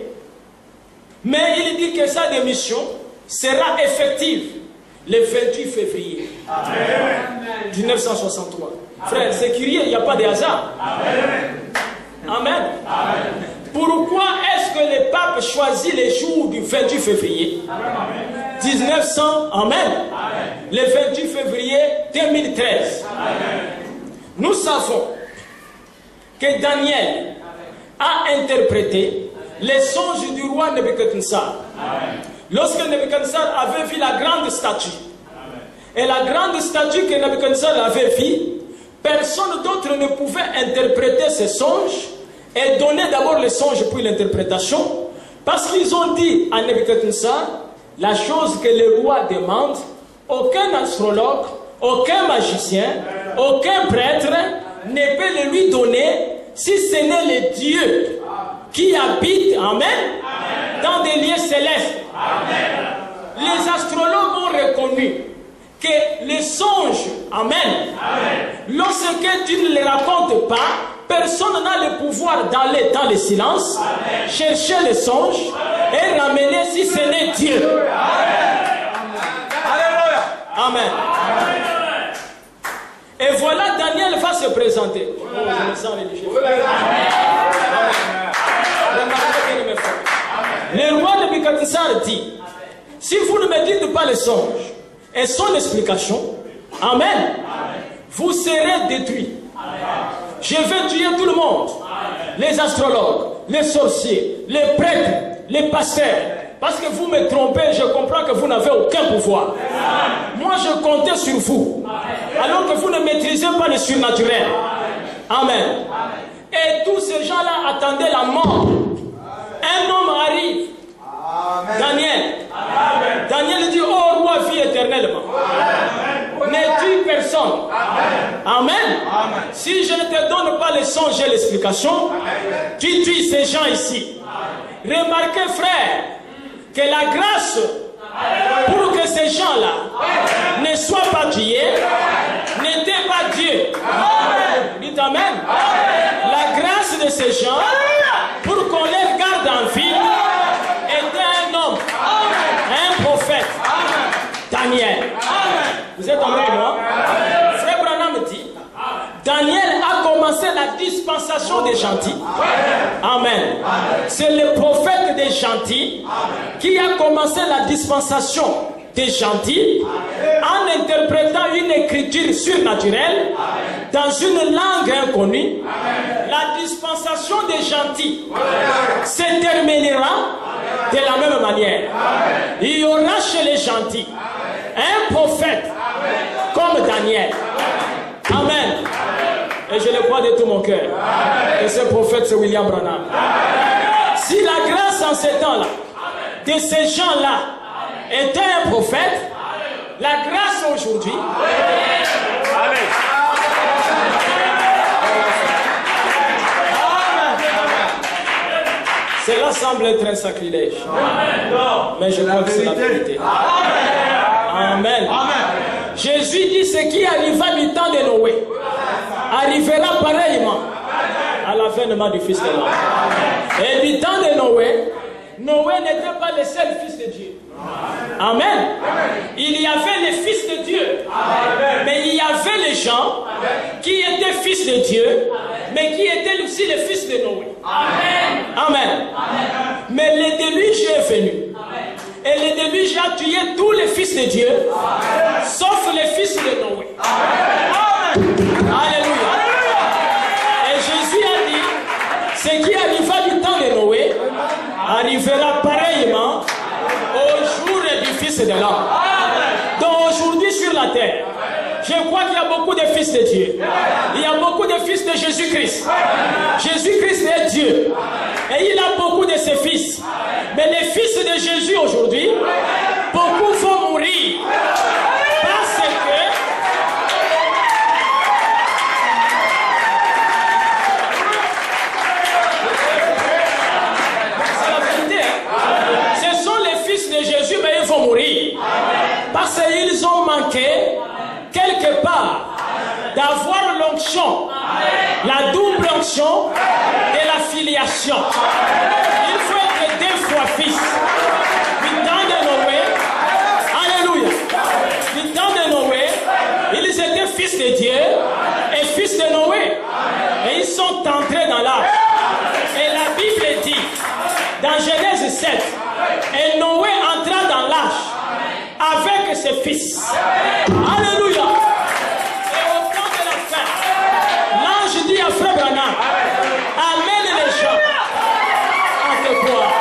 mais il dit que sa démission sera effective le 28 février 1963. Frère, c'est curieux, il n'y a pas de hasard. Amen. Amen. Pourquoi est-ce que le pape choisit les jours du 28 février 1900, amen, le 28 février 2013? Nous savons que Daniel a interprété les songes du roi Nebuchadnezzar. Lorsque Nebuchadnezzar avait vu la grande statue, et la grande statue que Nebuchadnezzar avait vue, personne d'autre ne pouvait interpréter ces songes et donner d'abord les songes puis l'interprétation, parce qu'ils ont dit à Nebuchadnezzar la chose que le roi demande. Aucun astrologue, aucun magicien, aucun prêtre ne peut le lui donner si ce n'est le Dieu qui habite, amen, dans des lieux célestes. Amen. Les astrologues ont reconnu que les songes, amen, lorsque tu ne les racontes pas, personne n'a le pouvoir d'aller dans le silence, amen, chercher les songes et ramener si ce n'est Dieu. Amen. Amen. Et voilà, Daniel va se présenter. Oh, je me sens religieux. Le roi Nebuchadnezzar dit, si vous ne me dites pas les songes et son explication, amen, amen, vous serez détruits. Je vais tuer tout le monde. Les astrologues, les sorciers, les prêtres, les pasteurs. Parce que vous me trompez, je comprends que vous n'avez aucun pouvoir. Moi, je comptais sur vous. Alors que vous ne maîtrisez pas le surnaturel. Amen. Et tous ces gens-là attendaient la mort. Un homme arrive. Daniel. Daniel dit, oh roi, vis éternellement. Ne sens j'ai l'explication, tu tues ces gens ici. Remarquez, frère, que la grâce pour que ces gens-là ne soient pas tués n'était pas Dieu. Dites Amen. La grâce de ces gens pour qu'on les garde en vie était un homme, un prophète, Daniel. Vous êtes avec moi? Frère Branham dit, Daniel a commencé la dispensation des gentils. Amen. C'est le prophète des gentils qui a commencé la dispensation des gentils en interprétant une écriture surnaturelle dans une langue inconnue. La dispensation des gentils se terminera de la même manière. Il y aura chez les gentils un prophète comme Daniel. Amen. Et je le crois de tout mon cœur. Et ce prophète, c'est William Branham. Si la grâce en ces temps-là, de ces gens-là, était un prophète, la grâce aujourd'hui, cela semble être un sacrilège. Mais je crois que c'est la vérité. Amen. Jésus dit ce qui arriva du temps de Noé arrivera pareillement à l'avènement du Fils de l'homme. Et du temps de Noé, Noé n'était pas le seul fils de Dieu. Amen. Il y avait les fils de Dieu. Mais il y avait les gens qui étaient fils de Dieu, mais qui étaient aussi les fils de Noé. Amen. Mais le déluge est venu. Et le déluge a tué tous les fils de Dieu, sauf les fils de Noé. Alléluia. Et Jésus a dit, ce qui arriva du temps de Noé arrivera pareillement au jour du Fils de l'homme. Donc aujourd'hui sur la terre, je crois qu'il y a beaucoup de fils de Dieu. Il y a beaucoup de fils de Jésus-Christ. Jésus-Christ est Dieu. Et il a beaucoup de ses fils. Mais les fils de Jésus aujourd'hui, beaucoup vont mourir. Parce que c'est la vérité. Ce sont les fils de Jésus, mais ils vont mourir. Parce qu'ils ont manqué quelque part d'avoir l'onction, la double onction de la filiation. Il faut être deux fois fils. Du temps de Noé, alléluia, du temps de Noé, ils étaient fils de Dieu et fils de Noé. Et ils sont entrés dans l'âge. Et la Bible dit, dans Genèse 7, et Noé entra dans l'âge avec ses fils. Alléluia. Et au temps de la fin, l'ange dit à Frère Branham, amène les gens à te croire.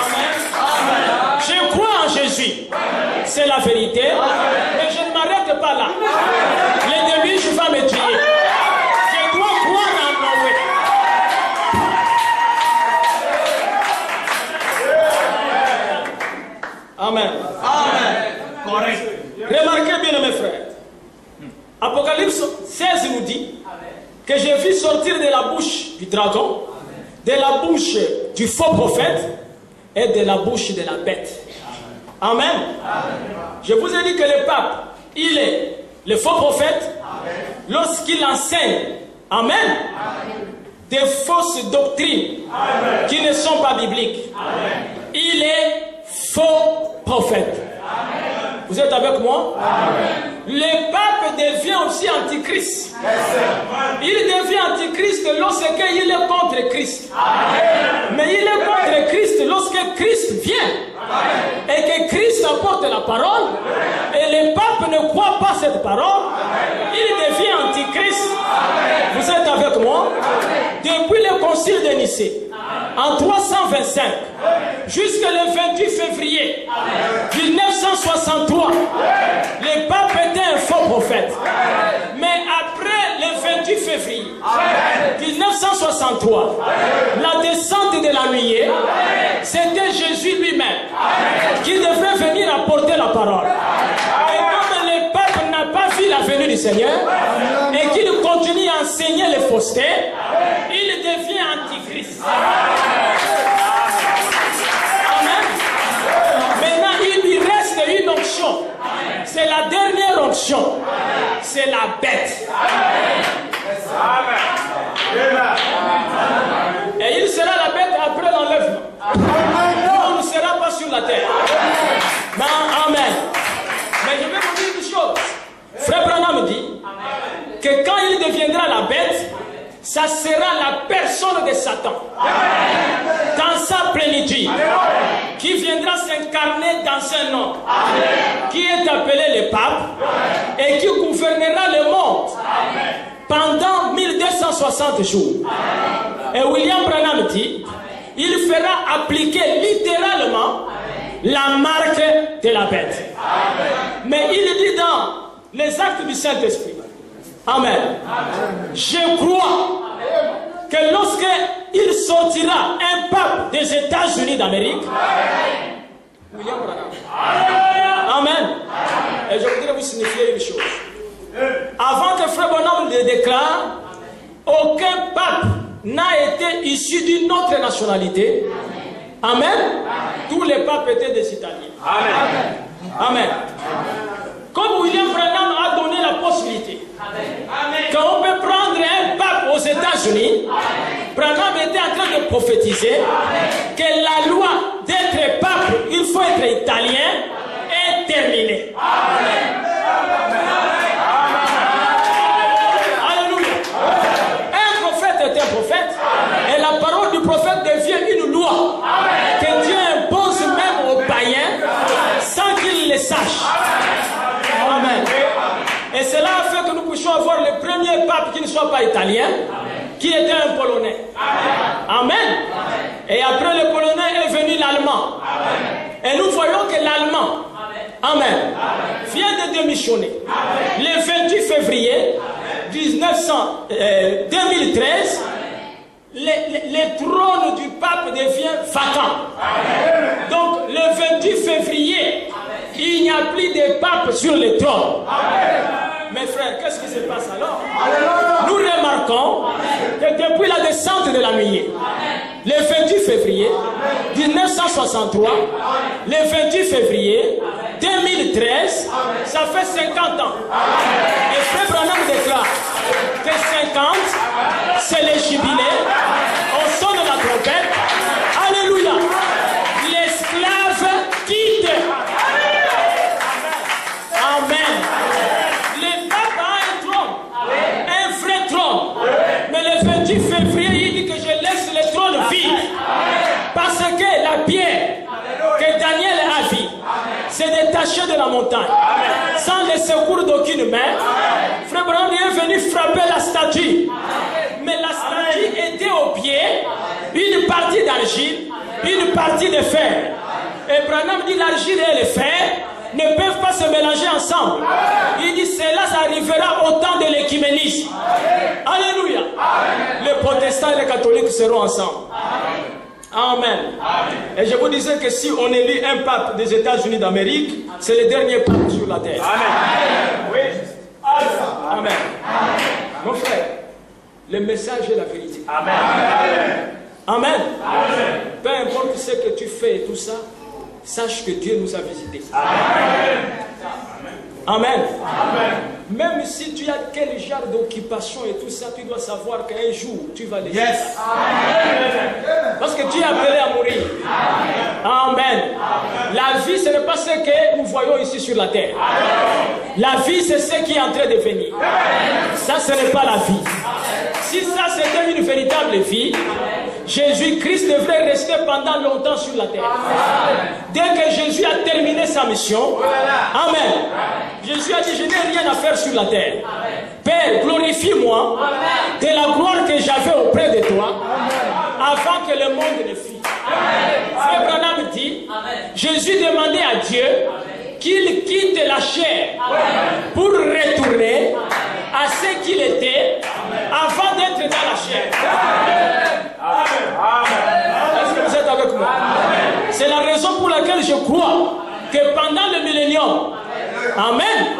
Amen. Je crois en Jésus. C'est la vérité. Mais je ne m'arrête pas là. Le début, je vais me tuer. Je dois croire en Noé. Amen. Amen. Correct. Remarquez bien mes frères. Apocalypse 16 nous dit que j'ai vu sortir de la bouche du dragon, de la bouche du faux prophète et de la bouche de la bête. Amen. Je vous ai dit que le pape, il est le faux prophète lorsqu'il enseigne. Amen. Des fausses doctrines qui ne sont pas bibliques. Il est faux prophète. Vous êtes avec moi? Le pape devient aussi antichrist. Il devient antichrist lorsqu'il est contre Christ. Mais il est contre Christ lorsque Christ vient. Et que Christ apporte la parole. Et le pape ne croit pas cette parole. Il devient antichrist. Vous êtes avec moi? Depuis le concile de Nicée, en 325, jusqu'au 28 février 1963, le pape était un faux prophète. Mais après le 28 février 1963, la descente de la nuée, c'était Jésus lui-même qui devrait venir apporter la parole. Et comme le du Seigneur et qu'il continue à enseigner les faussetés, il devient antichrist. Amen. Maintenant, il lui reste une onction. C'est la dernière onction. C'est la bête. Et il sera la bête après l'enlèvement. On ne sera pas sur la terre. Amen. Mais je vais vous dire une chose. Frère Branham dit que quand il deviendra la bête, ça sera la personne de Satan. Dans sa plénitude. Qui viendra s'incarner dans un homme. Qui est appelé le pape. Et qui gouvernera le monde. Pendant 1260 jours. Et William Branham dit, il fera appliquer littéralement la marque de la bête. Mais il dit dans les actes du Saint-Esprit, Amen, je crois que lorsque il sortira un pape des États-Unis d'Amérique, William Branham, Amen, et je voudrais vous signifier une chose. Avant que Frère Branham le déclare, aucun pape n'a été issu d'une autre nationalité. Amen. Tous les papes étaient des Italiens. Amen. Amen. Comme William Branham a donné la possibilité qu'on peut prendre un pape aux États-Unis, Branham était en train de prophétiser que la loi d'être pape, il faut être italien, est terminée. Amen. Est un prophète et la parole du prophète devient une loi que Dieu impose même aux païens sans qu'ils le sachent. Amen. Et cela a fait que nous puissions avoir le premier pape qui ne soit pas italien, qui était un Polonais. Amen. Et après le Polonais est venu l'Allemand. Et nous voyons que l'Allemand, Amen, vient de démissionner. Le 28 février 2013, le trône du pape devient vacant. Donc le 28 février, il n'y a plus de pape sur le trône. Mes frères, qu'est-ce qui se passe alors? Nous remarquons que depuis la descente de la nuée, le 28 février 1963, le 28 février 2013, ça fait 50 ans. Et Frère Branham déclare que 50, c'est le jubilé. On sonne la trompette. Alléluia. L'esclave quitte. Amen. Le pape a un trône. Un vrai trône. Mais le 28 février, il dit que je laisse le trône vide. Parce que la pierre que Daniel a vue s'est détachée de la montagne. Sans le secours d'aucune main. Frère Branham est venu frapper la statue. Mais la statue était au pied, une partie d'argile, une partie de fer. Et Branham dit l'argile et le fer ne peuvent pas se mélanger ensemble. Il dit cela, ça arrivera au temps de l'écuménisme. Alléluia. Les protestants et les catholiques seront ensemble. Amen. Et je vous disais que si on élit un pape des États-Unis d'Amérique, c'est le dernier pape sur la terre. Amen. Oui. Amen. Mon frère, le message est la vérité. Amen. Amen. Amen. Peu importe ce que tu fais et tout ça, sache que Dieu nous a visités. Amen. Amen. Amen. Même si tu as quel genre d'occupation et tout ça, tu dois savoir qu'un jour, tu vas les faire. Yes. Parce que Dieu est appelé à mourir. Amen. Amen. La vie, ce n'est pas ce que nous voyons ici sur la terre. La vie, c'est ce qui est en train de venir. Ça, ce n'est pas la vie. Si ça, c'était une véritable vie, Jésus-Christ devrait rester pendant longtemps sur la terre. Dès que Jésus a terminé sa mission, Amen. Jésus a dit, je n'ai rien à faire sur la terre. Père, glorifie-moi de la gloire que j'avais auprès de toi avant que le monde ne fît. Frère Branham dit, Jésus demandait à Dieu qu'il quitte la chair pour retourner à ce qu'il était avant d'être dans la chair. Est-ce que vous êtes avec moi? C'est la raison pour laquelle je crois que pendant le millénium, Amen,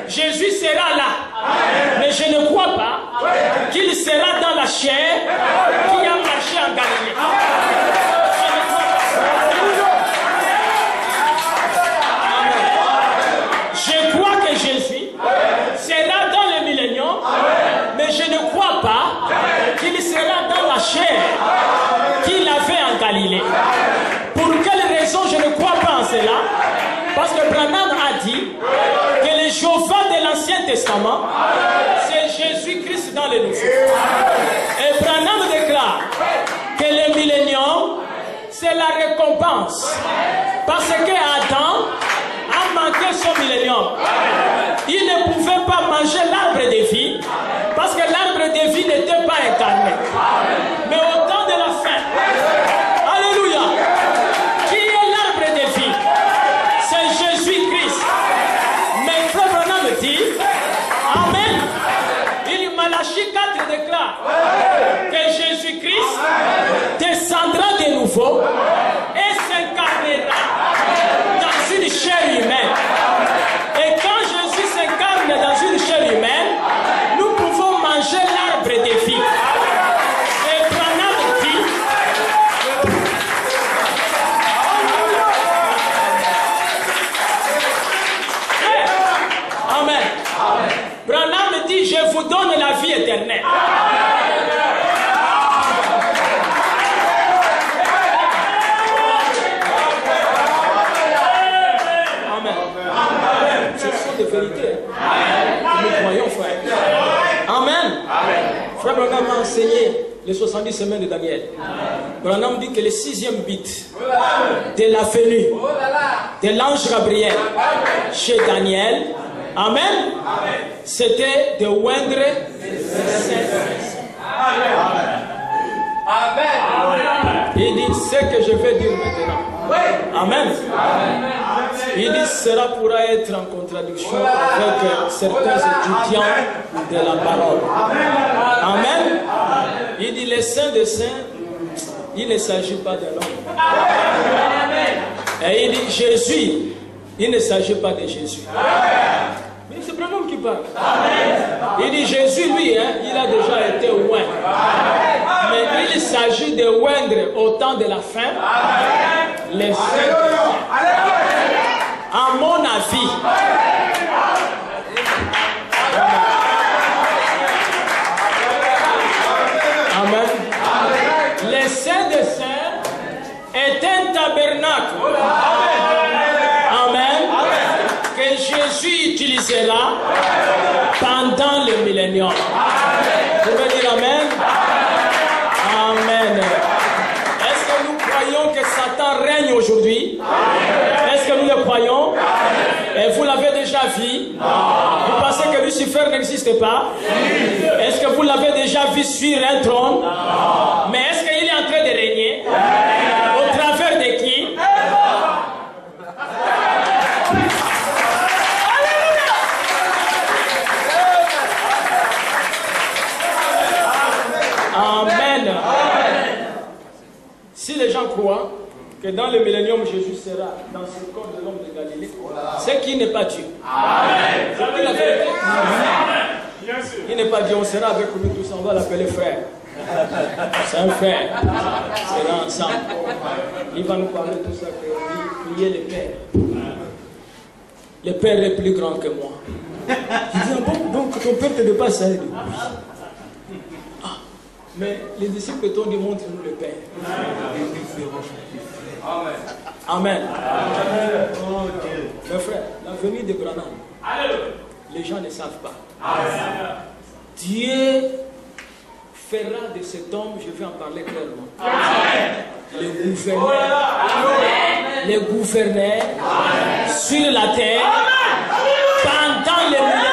Jésus sera là sera dans la chair qui a marché en Galilée. Je crois que Jésus sera dans le millénium, mais je ne crois pas qu'il sera dans la chair qu'il a fait en Galilée. Pour quelle raison je ne crois pas en cela? Parce que Branham a dit que le Jéhovah de l'Ancien Testament, c'est Jésus-Christ dans le Nouveau. Et Branham déclare que le millénium, c'est la récompense. Parce que Adam a manqué son millénium. Il ne pouvait pas manger l'arbre de vie parce que l'arbre de vie n'était pas incarné. Mais au temps de la fin, alléluia, qui est l'arbre de vie? C'est Jésus-Christ. Mais Frère Branham dit, amen, il Malachie 4 déclare que Jésus-Christ descendra de nouveau et s'incarnera dans une chair humaine. Et quand Jésus s'incarne dans une chair humaine, nous pouvons manger l'arbre de vie. Et Branham dit, amen. Branham dit, je vous donne la vie éternelle. De vérité. Nous croyons, frère. Amen. Frère Branham a enseigné les 70 semaines de Daniel. Branham dit que le 6e but de la venue de l'ange Gabriel chez Daniel, amen, c'était de oindre les saints. Amen. Il dit ce que je vais dire maintenant. Amen. Il dit cela pourra être en contradiction avec certains étudiants de la parole. Amen. Il dit les saints des saints, il ne s'agit pas de l'homme. Et il dit Jésus, il ne s'agit pas de Jésus. Mais c'est Branham qui parle. Il dit Jésus, lui, il a déjà été oint. Mais il s'agit de oindre au temps de la fin les saints. À mon avis, amen. Les saints des saints est un tabernacle. Amen. Que Jésus utilisera pendant le millénium. Vous pouvez dire amen? Amen. Est-ce que nous croyons que Satan règne aujourd'hui? Est-ce que nous le croyons? Et vous l'avez déjà vu? Vous pensez que Lucifer n'existe pas? Est-ce que vous l'avez déjà vu sur un trône? Mais est-ce qu'il est en train de régner? Au travers de qui? Amen. Si les gens croient que dans le millénium, Jésus sera dans ce corps de l'homme de Galilée, c'est qu'il n'est pas Dieu. Amen. C'est la vérité. Il n'est pas Dieu, on sera avec lui tous, on va l'appeler frère. C'est un frère. On sera ensemble. Il va nous parler de tout ça, que prier le Père. Le Père est plus grand que moi. Il dit, bon, donc ton Père te dépasse. Mais les disciples t'ont dit, montre-nous le Père. Amen. Amen. Mes frères, la venue de Branham, les gens ne savent pas. Dieu fera de cet homme, je vais en parler clairement, le gouverneur sur la terre pendant le millénaire.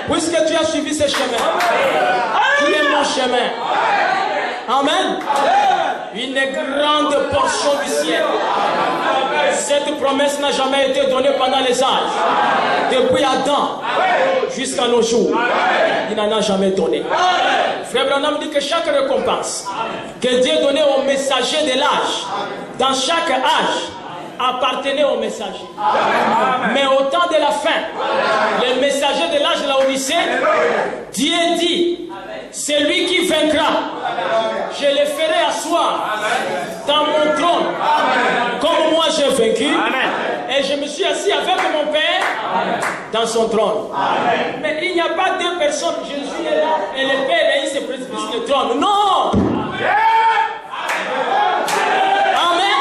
Puisque tu as suivi ce chemin, qui est mon chemin. Amen. Une grande portion du ciel Cette promesse n'a jamais été donnée pendant les âges. Depuis Adam jusqu'à nos jours, il n'en a jamais donné. Frère Branham dit que chaque récompense que Dieu donnait aux messagers de l'âge, dans chaque âge, appartenait aux messagers. Mais au temps de la fin, les messagers de l'âge de la Odyssée, Dieu dit, celui qui vaincra, je le ferai asseoir dans mon trône, comme moi j'ai vaincu, et je me suis assis avec mon Père dans son trône. Mais il n'y a pas deux personnes, Jésus est là et le Père et il se précipite sur le trône. Non! Amen!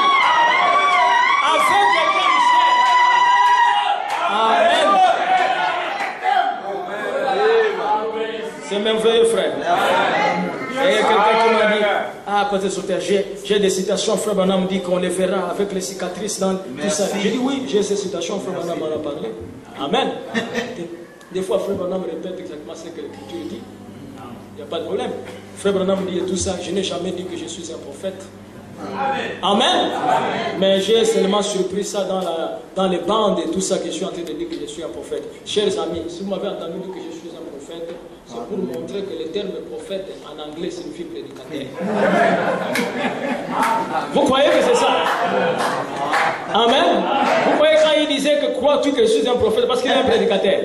Avec le Amen! C'est merveilleux, frère. Et quelqu'un qui m'a dit, ah, Pasteur Sauter, j'ai des citations, frère Branham dit qu'on les verra avec les cicatrices dans tout ça. J'ai dit oui, j'ai ces citations, frère Branham en a parlé. Amen. Des fois, frère Branham répète exactement ce que l'Écriture dit. Il n'y a pas de problème. Frère Branham dit tout ça, je n'ai jamais dit que je suis un prophète. Amen. Mais j'ai seulement surpris ça dans les bandes et tout ça que je suis en train de dire que je suis un prophète. Chers amis, si vous m'avez entendu dire que je suis un prophète, c'est pour montrer que le terme prophète en anglais signifie prédicateur. Vous croyez que c'est ça? Amen. Vous croyez quand il disait que crois-tu que je suis un prophète parce qu'il est un prédicateur?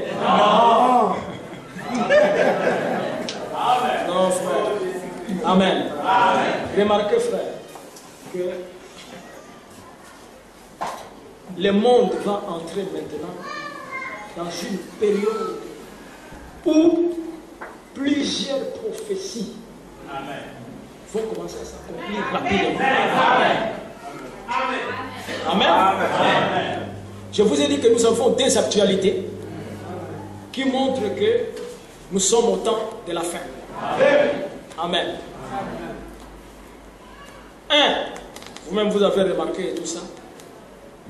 Non, frère. Amen. Remarquez, frère, que le monde va entrer maintenant dans une période où plusieurs prophéties vont commencer à s'accomplir rapidement. Amen. Je vous ai dit que nous avons des actualités qui montrent que nous sommes au temps de la fin. Amen. Vous-même vous avez remarqué tout ça.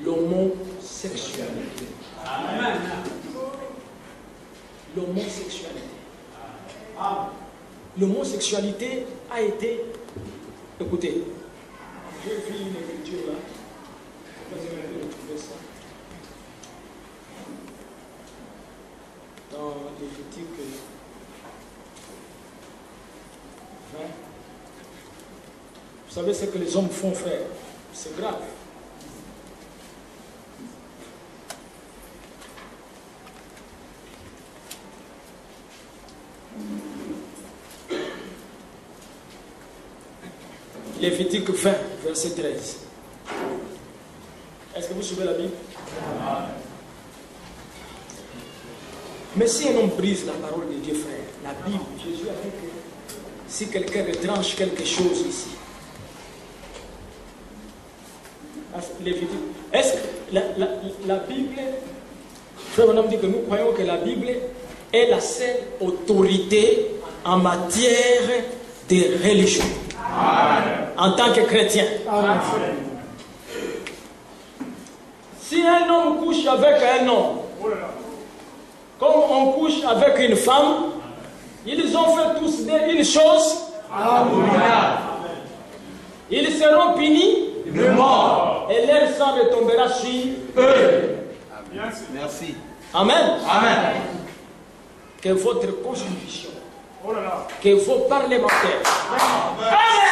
L'homosexualité. L'homosexualité. L'homosexualité a été... Écoutez, j'ai vu une écriture là. Vous allez retrouver ça. Dans Lévitique 20. Vous savez ce que les hommes font, frère? C'est grave. Lévitique 20, verset 13. Est-ce que vous suivez la Bible? Mais si un homme brise la parole de Dieu, frère, la Bible, Jésus a dit que si quelqu'un retranche quelque chose ici, Lévitique, est-ce que la Bible, frère Branham dit que nous croyons que la Bible est la seule autorité en matière de religion. En tant que chrétien. Si un homme couche avec un homme, comme on couche avec une femme, ils ont fait tous une chose. Ils seront punis de mort. Et leur sang retombera sur eux. Merci. Amen. Que votre constitution, que vos parlementaires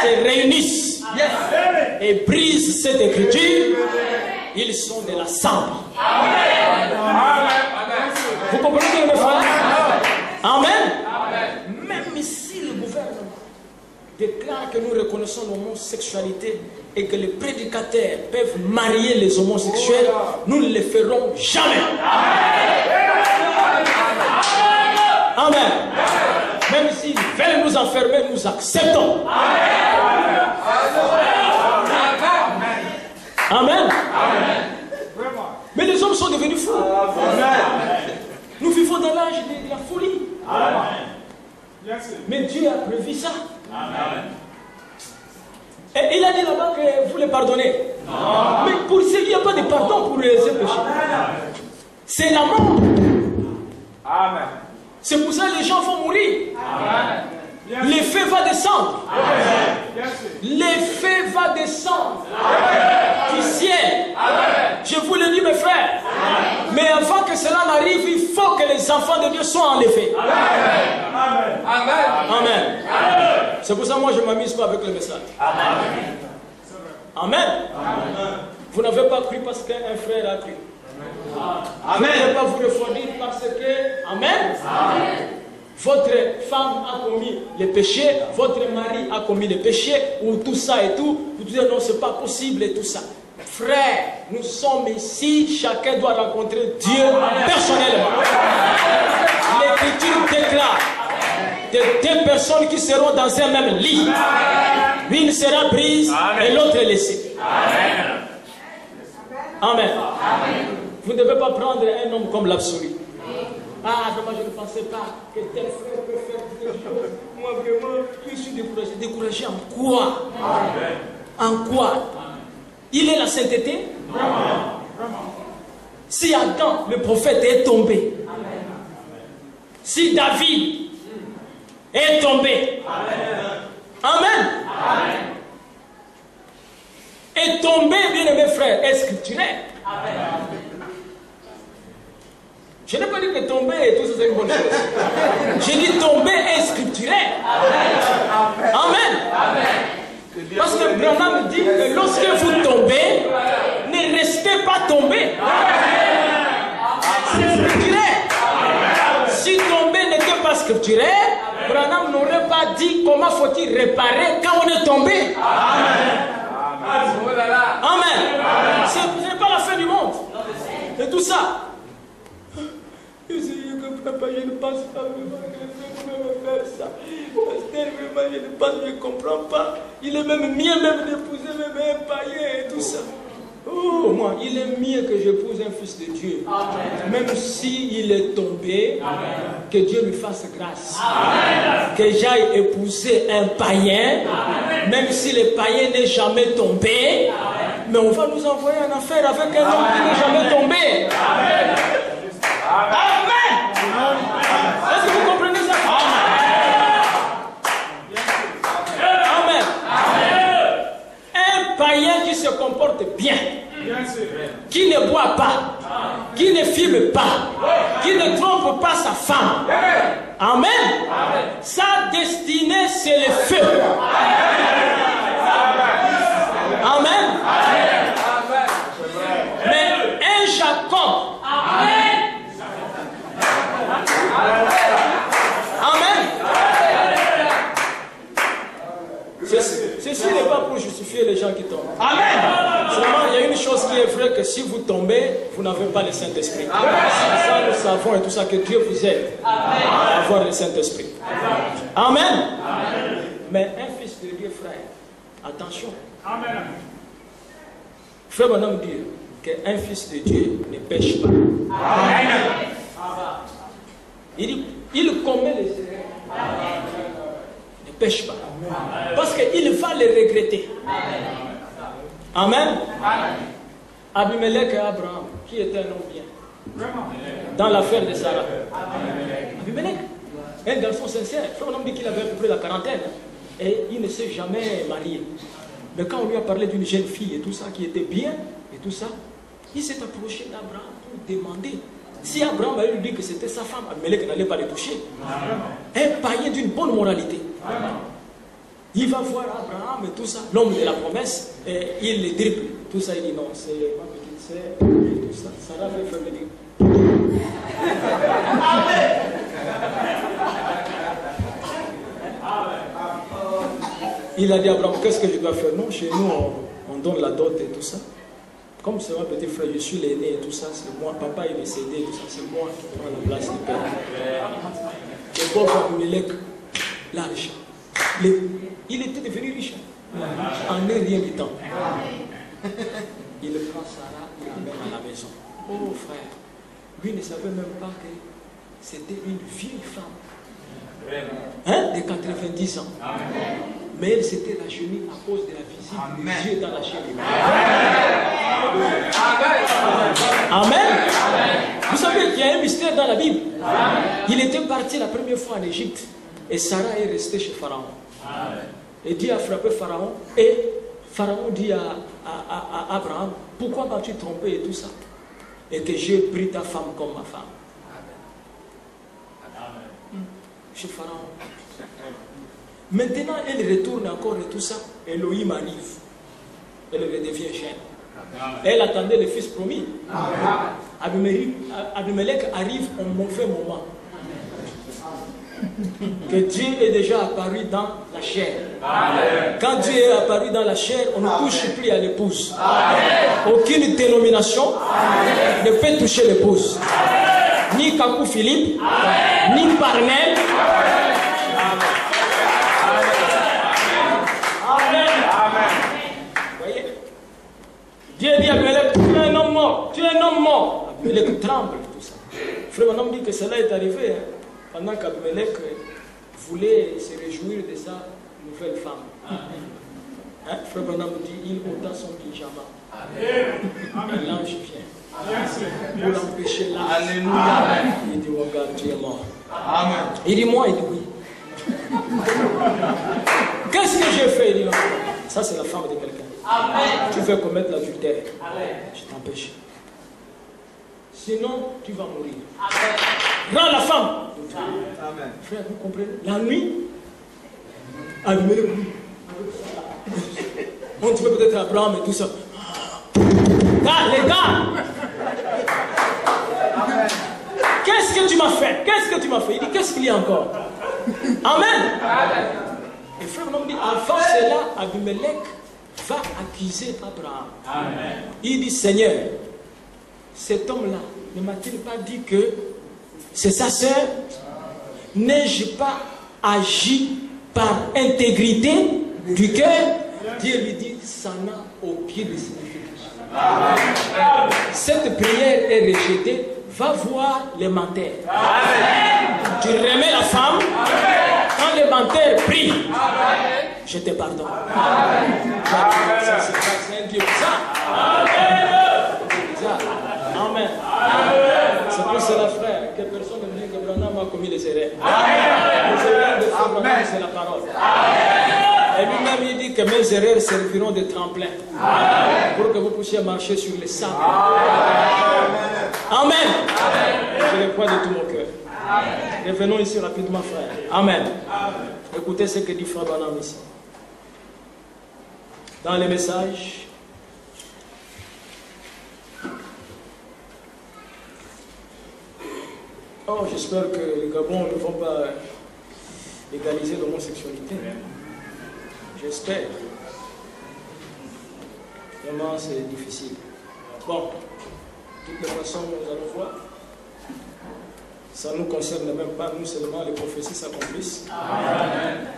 se réunissent et brisent cette écriture, ils sont de la cendre. Vous comprenez, mes frères? Amen. Même si le gouvernement déclare que nous reconnaissons l'homosexualité et que les prédicateurs peuvent marier les homosexuels, nous ne le ferons jamais. Amen. Même s'ils veulent nous enfermer, nous acceptons. Amen. Mais les hommes sont devenus fous. Nous vivons dans l'âge de la folie. Mais Dieu a prévu ça. Et il a dit là-bas que vous les pardonnez. Mais pour ceux, il n'y a pas de pardon pour les péchés. C'est la mort. C'est pour ça que les gens vont mourir. L'effet va descendre. L'effet va descendre du ciel. Mais avant que cela n'arrive, il faut que les enfants de Dieu soient enlevés. Amen. Amen. C'est pour ça que moi je ne m'amuse pas avec le message. Amen. Vous n'avez pas cru parce qu'un frère a cru. Vous n'avez pas vous refroidir parce que... Amen. Votre femme a commis les péchés, votre mari a commis les péchés, ou tout ça et tout. Vous dites non, c'est pas possible et tout ça. Frère, nous sommes ici, chacun doit rencontrer Dieu personnellement. L'Écriture déclare de deux personnes qui seront dans un même lit. L'une sera prise et l'autre laissée. Amen. Vous ne devez pas prendre un homme comme l'absolu. Ah, vraiment, je ne pensais pas que tel frère peut faire des choses. Moi, vraiment, je suis découragé. Découragé en quoi? En quoi? Il est la sainteté? Si Adam, le prophète, est tombé, si David est tombé, Amen. Et tomber, bien aimé frère, est scripturaire. Je n'ai pas dit que tomber et tout ça c'est une bonne chose. J'ai dit tomber est scripturaire. Amen. Parce que Branham dit que lorsque vous tombez, ne restez pas tombé. C'est scripturaire. Si tomber n'était pas scripturaire, Branham n'aurait pas dit comment faut-il réparer quand on est tombé. Amen. Ce n'est pas la fin du monde. Et tout ça. Je ne pense pas vraiment que le frère me faire ça. Pasteur, vraiment, je ne pense, je ne comprends pas. Il est même mieux même d'épouser même un païen et tout ça. Oh, moi, il est mieux que j'épouse un fils de Dieu. Amen. Même s'il est tombé, amen, que Dieu lui fasse grâce. Amen. Que j'aille épouser un païen, amen, même si le païen n'est jamais tombé. Amen. Mais on va nous envoyer en affaire avec un homme qui n'est jamais tombé. Amen. Amen. Est-ce que vous comprenez ça? Amen. Amen. Un païen qui se comporte bien, qui ne boit pas, qui ne fume pas, qui ne trompe pas sa femme. Amen. Sa destinée, c'est le feu. Amen. Mais un Jacob, ceci n'est pas pour justifier les gens qui tombent. Amen. Seulement, il y a une chose qui est vraie, que si vous tombez, vous n'avez pas le Saint-Esprit. Ça, nous savons et tout ça, que Dieu vous aide à avoir le Saint-Esprit. Amen. Amen. Mais un fils de Dieu, frère, attention. Amen. Frère mon homme dit qu'un fils de Dieu ne pêche pas. Amen. Il commet les erreurs. Ne pêche pas. Amen. Parce qu'il va les regretter. Amen. Amen. Abimelech et Abraham, qui était un homme bien dans l'affaire de Sarah. Abimelech, un garçon sincère. Frère, on dit qu'il avait à peu près la quarantaine et il ne s'est jamais marié. Mais quand on lui a parlé d'une jeune fille et tout ça, qui était bien et tout ça, il s'est approché d'Abraham pour demander. Si Abraham avait lui dit que c'était sa femme, Abimelech n'allait pas le toucher. Un païen d'une bonne moralité. Il va voir Abraham et tout ça, l'homme de la promesse, et il le dribble. Tout ça, il dit non, c'est ma petite sœur, et tout ça. Sarah fait faire le dire. Il a dit à Abraham, qu'est-ce que je dois faire? Non, chez nous, on donne la dot et tout ça. Comme c'est mon petit frère, je suis l'aîné et tout ça, c'est moi. Papa est décédé, tout ça, c'est moi qui prends la place du père. Le pauvre Abimelech, l'argent. Il était devenu riche en un rien du temps. Il prend Sarah, il l'amène à la maison. Oh frère, lui ne savait même pas que c'était une vieille femme de 90 ans. Mais elle s'était rajeunie à cause de la visite de Dieu dans la chair humaine. Amen. Vous savez qu'il y a un mystère dans la Bible. Il était parti la première fois en Égypte et Sarah est restée chez Pharaon. Et Dieu a frappé Pharaon et Pharaon dit à Abraham, pourquoi m'as-tu trompé et tout ça? et que j'ai pris ta femme comme ma femme. Chez Pharaon. Maintenant, elle retourne encore et tout ça. Elohim arrive. Elle redevient jeune. Elle attendait le fils promis. Abimelech arrive au mauvais moment. Que Dieu est déjà apparu dans la chair. Quand Dieu est apparu dans la chair, on ne touche plus à l'épouse. Aucune dénomination ne peut toucher l'épouse. Ni Kakou Philippe, ni Parnell. Amen. Voyez? Dieu dit à Abimelech, tu es un homme mort, tu es un homme mort. Abimelech tremble, tout ça. Frère, mon homme dit que cela est arrivé pendant qu'Abimelech voulait se réjouir de sa nouvelle femme. Frère Branham dit, il ôta son pyjama. L'ange vient. Pour l'empêcher là. Alléluia. Il dit, regarde, tu es mort. Amen. Il dit, moi, il dit oui. Qu'est-ce que j'ai fait? Il dit, non. Ça, c'est la femme de quelqu'un. Tu veux commettre l'adultère. Je t'empêche. Sinon, tu vas mourir. Rends la femme. Amen. Frère, vous comprenez? La nuit, on te peut peut-être Abraham et tout ça. Les gars, qu'est-ce que tu m'as fait? Qu'est-ce que tu m'as fait? Il dit, qu'est-ce qu'il y a encore? Amen. Et frère, on dit, avant cela, Abimelech va accuser Abraham. Amen. Il dit, Seigneur, cet homme-là ne m'a-t-il pas dit que c'est sa sœur? N'ai-je pas agi par intégrité du cœur? Dieu lui dit, ça n'a aucun signification. Cette prière est rejetée. Va voir les menteurs. Tu remets la femme. Quand les menteurs prient, je te pardonne. Ça, c'est un Dieu bizarre. Amen. C'est pour cela, frère, que personne ne dit que Branham a commis les erreurs. Les erreurs de Frère Branham, c'est la parole. Et lui-même, il dit que mes erreurs serviront de tremplin pour que vous puissiez marcher sur les sables. Amen. Je le crois de tout mon cœur. Revenons ici rapidement, frère. Amen. Écoutez ce que dit Frère Branham ici. Dans les messages, oh, j'espère que les Gabons ne vont pas légaliser l'homosexualité. J'espère. Vraiment, c'est difficile. Bon, de toute façon, nous allons voir. Ça ne nous concerne même pas, nous seulement, les prophéties s'accomplissent. Amen.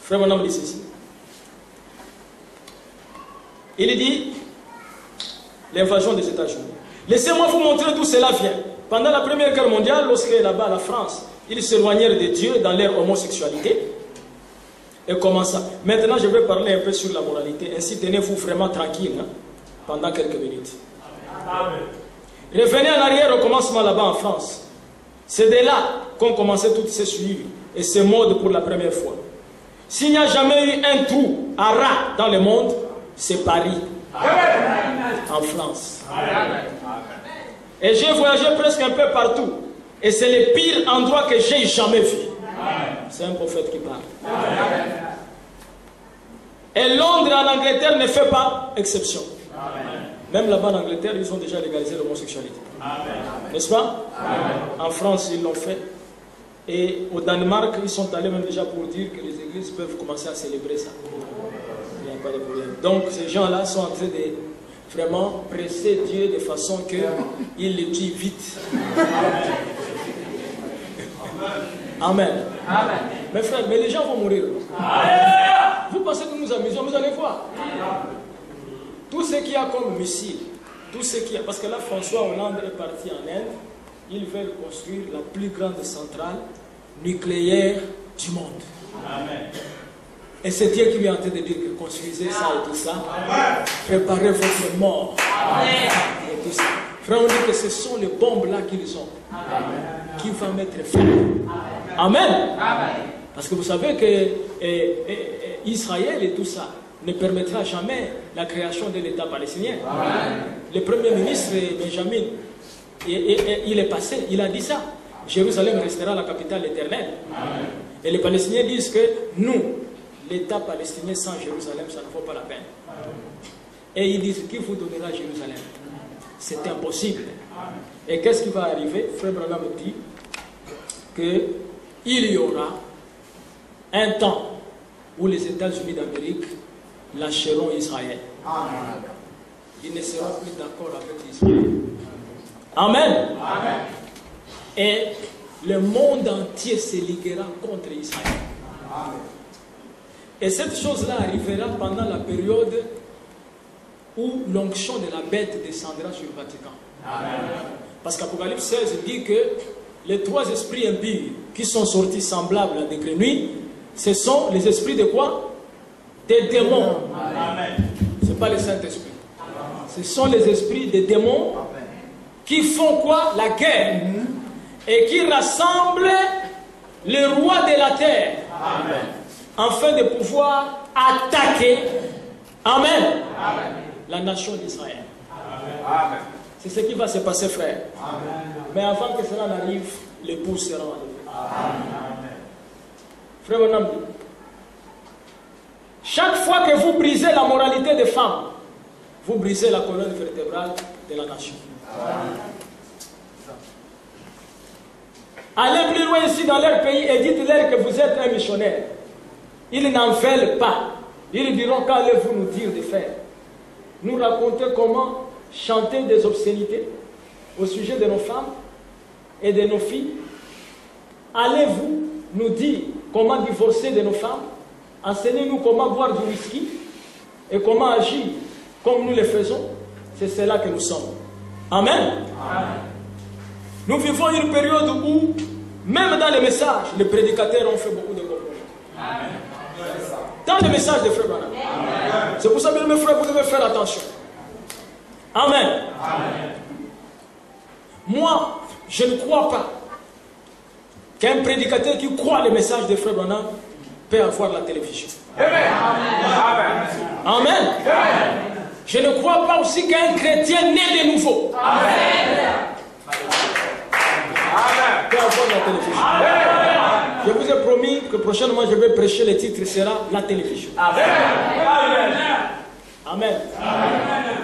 Frère, mon homme dit ceci. Il dit, l'invasion des États-Unis. Laissez-moi vous montrer d'où cela vient. Pendant la Première Guerre mondiale, lorsque là-bas, la France, ils s'éloignèrent de Dieu dans leur homosexualité. Et comment ça? Maintenant, je vais parler un peu sur la moralité. Ainsi, tenez-vous vraiment tranquille pendant quelques minutes. Amen. Revenez en arrière au commencement là-bas en France. C'est de là qu'ont commencé toutes ces suivis et ces modes pour la première fois. S'il n'y a jamais eu un trou à rat dans le monde, c'est Paris. Amen. En France. Amen. Et j'ai voyagé presque un peu partout. Et c'est le pire endroit que j'ai jamais vu. C'est un prophète qui parle. Amen. Et Londres en Angleterre ne fait pas exception. Amen. Même là-bas en Angleterre, ils ont déjà légalisé l'homosexualité. N'est-ce pas? Amen. En France, ils l'ont fait. Et au Danemark, ils sont allés même déjà pour dire que les églises peuvent commencer à célébrer ça. Il n'y a pas de problème. Donc ces gens-là sont en train de vraiment presser Dieu de façon qu'il le dit vite. Amen. Amen. Mes frères, mais les gens vont mourir. Vous pensez que nous nous amusons, vous allez voir. Tout ce qu'il y a comme missile, tout ce qu'il y a, parce que là François Hollande est parti en Inde, ils veulent construire la plus grande centrale nucléaire du monde. Amen. Et c'est Dieu qui lui est en train de dire que construisez ça et tout ça. Préparez votre mort. Amen. Et tout ça. Frère, on dit que ce sont les bombes là qu'ils ont. Amen. Qui vont mettre fin. Amen. Amen. Parce que vous savez que Israël et tout ça, ne permettra jamais la création de l'État palestinien. Amen. Le premier ministre Benjamin, il est passé, il a dit ça. Jérusalem restera la capitale éternelle. Amen. Et les Palestiniens disent que nous, l'État palestinien sans Jérusalem, ça ne vaut pas la peine. Amen. Et ils disent, qui vous donnera Jérusalem? C'est impossible. Amen. Et qu'est-ce qui va arriver? Frère Branham dit qu'il y aura un temps où les États-Unis d'Amérique lâcheront Israël. Amen. Ils ne seront plus d'accord avec Israël. Amen. Amen. Et le monde entier se liguera contre Israël. Amen. Et cette chose-là arrivera pendant la période où l'onction de la bête descendra sur le Vatican. Amen. Parce qu'Apocalypse 16 dit que les trois esprits impurs qui sont sortis semblables à des grenouilles, ce sont les esprits de quoi? Des démons. Ce n'est pas le Saint-Esprit. Ce sont les esprits des démons qui font quoi? La guerre. Et qui rassemblent les rois de la terre. Amen. Afin de pouvoir attaquer. Amen. Amen. La nation d'Israël. C'est ce qui va se passer, frère. Amen. Mais avant que cela n'arrive, l'époux sera enlevé. Frère Bonhomme, chaque fois que vous brisez la moralité des femmes, vous brisez la colonne vertébrale de la nation. Amen. Allez plus loin ici dans leur pays et dites-leur que vous êtes un missionnaire. Ils n'en veulent pas. Ils diront qu'allez-vous nous dire de faire? Nous raconter comment chanter des obscénités au sujet de nos femmes et de nos filles. Allez-vous nous dire comment divorcer de nos femmes? Enseignez-nous comment boire du whisky et comment agir comme nous le faisons. C'est cela que nous sommes. Amen. Amen. Nous vivons une période où, même dans les messages, les prédicateurs ont fait beaucoup de compromis. Dans les messages de Frère Branham. C'est pour ça que mes frères, vous devez faire attention. Amen. Amen. Moi, je ne crois pas qu'un prédicateur qui croit les messages de Frère Branham peut avoir la télévision. Amen. Amen. Amen. Je ne crois pas aussi qu'un chrétien né de nouveau peut avoir la télévision. Amen. Je vous ai promis que prochainement je vais prêcher, le titre sera la télévision. Amen. Amen. Amen.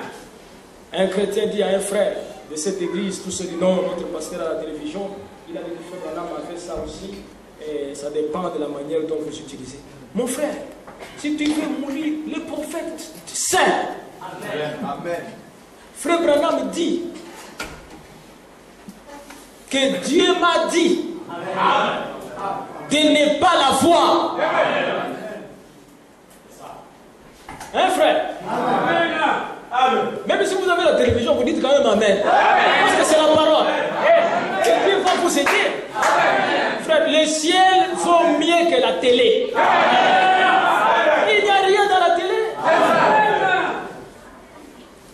Un chrétien dit à un frère de cette église, tout ce dit non, notre pasteur à la télévision, il a dit que Frère Branham a fait ça aussi, et ça dépend de la manière dont vous utilisez. Mon frère, si tu veux mourir, le prophète saint. Amen. Amen. Frère Branham dit que Dieu m'a dit de ne pas la voir. Hein, frère? Amen. Amen. Même si vous avez la télévision, vous dites quand même Amen. Parce que c'est la parole. Et Dieu va vous aider. Frère, le ciel vaut mieux que la télé. Il n'y a rien dans la télé.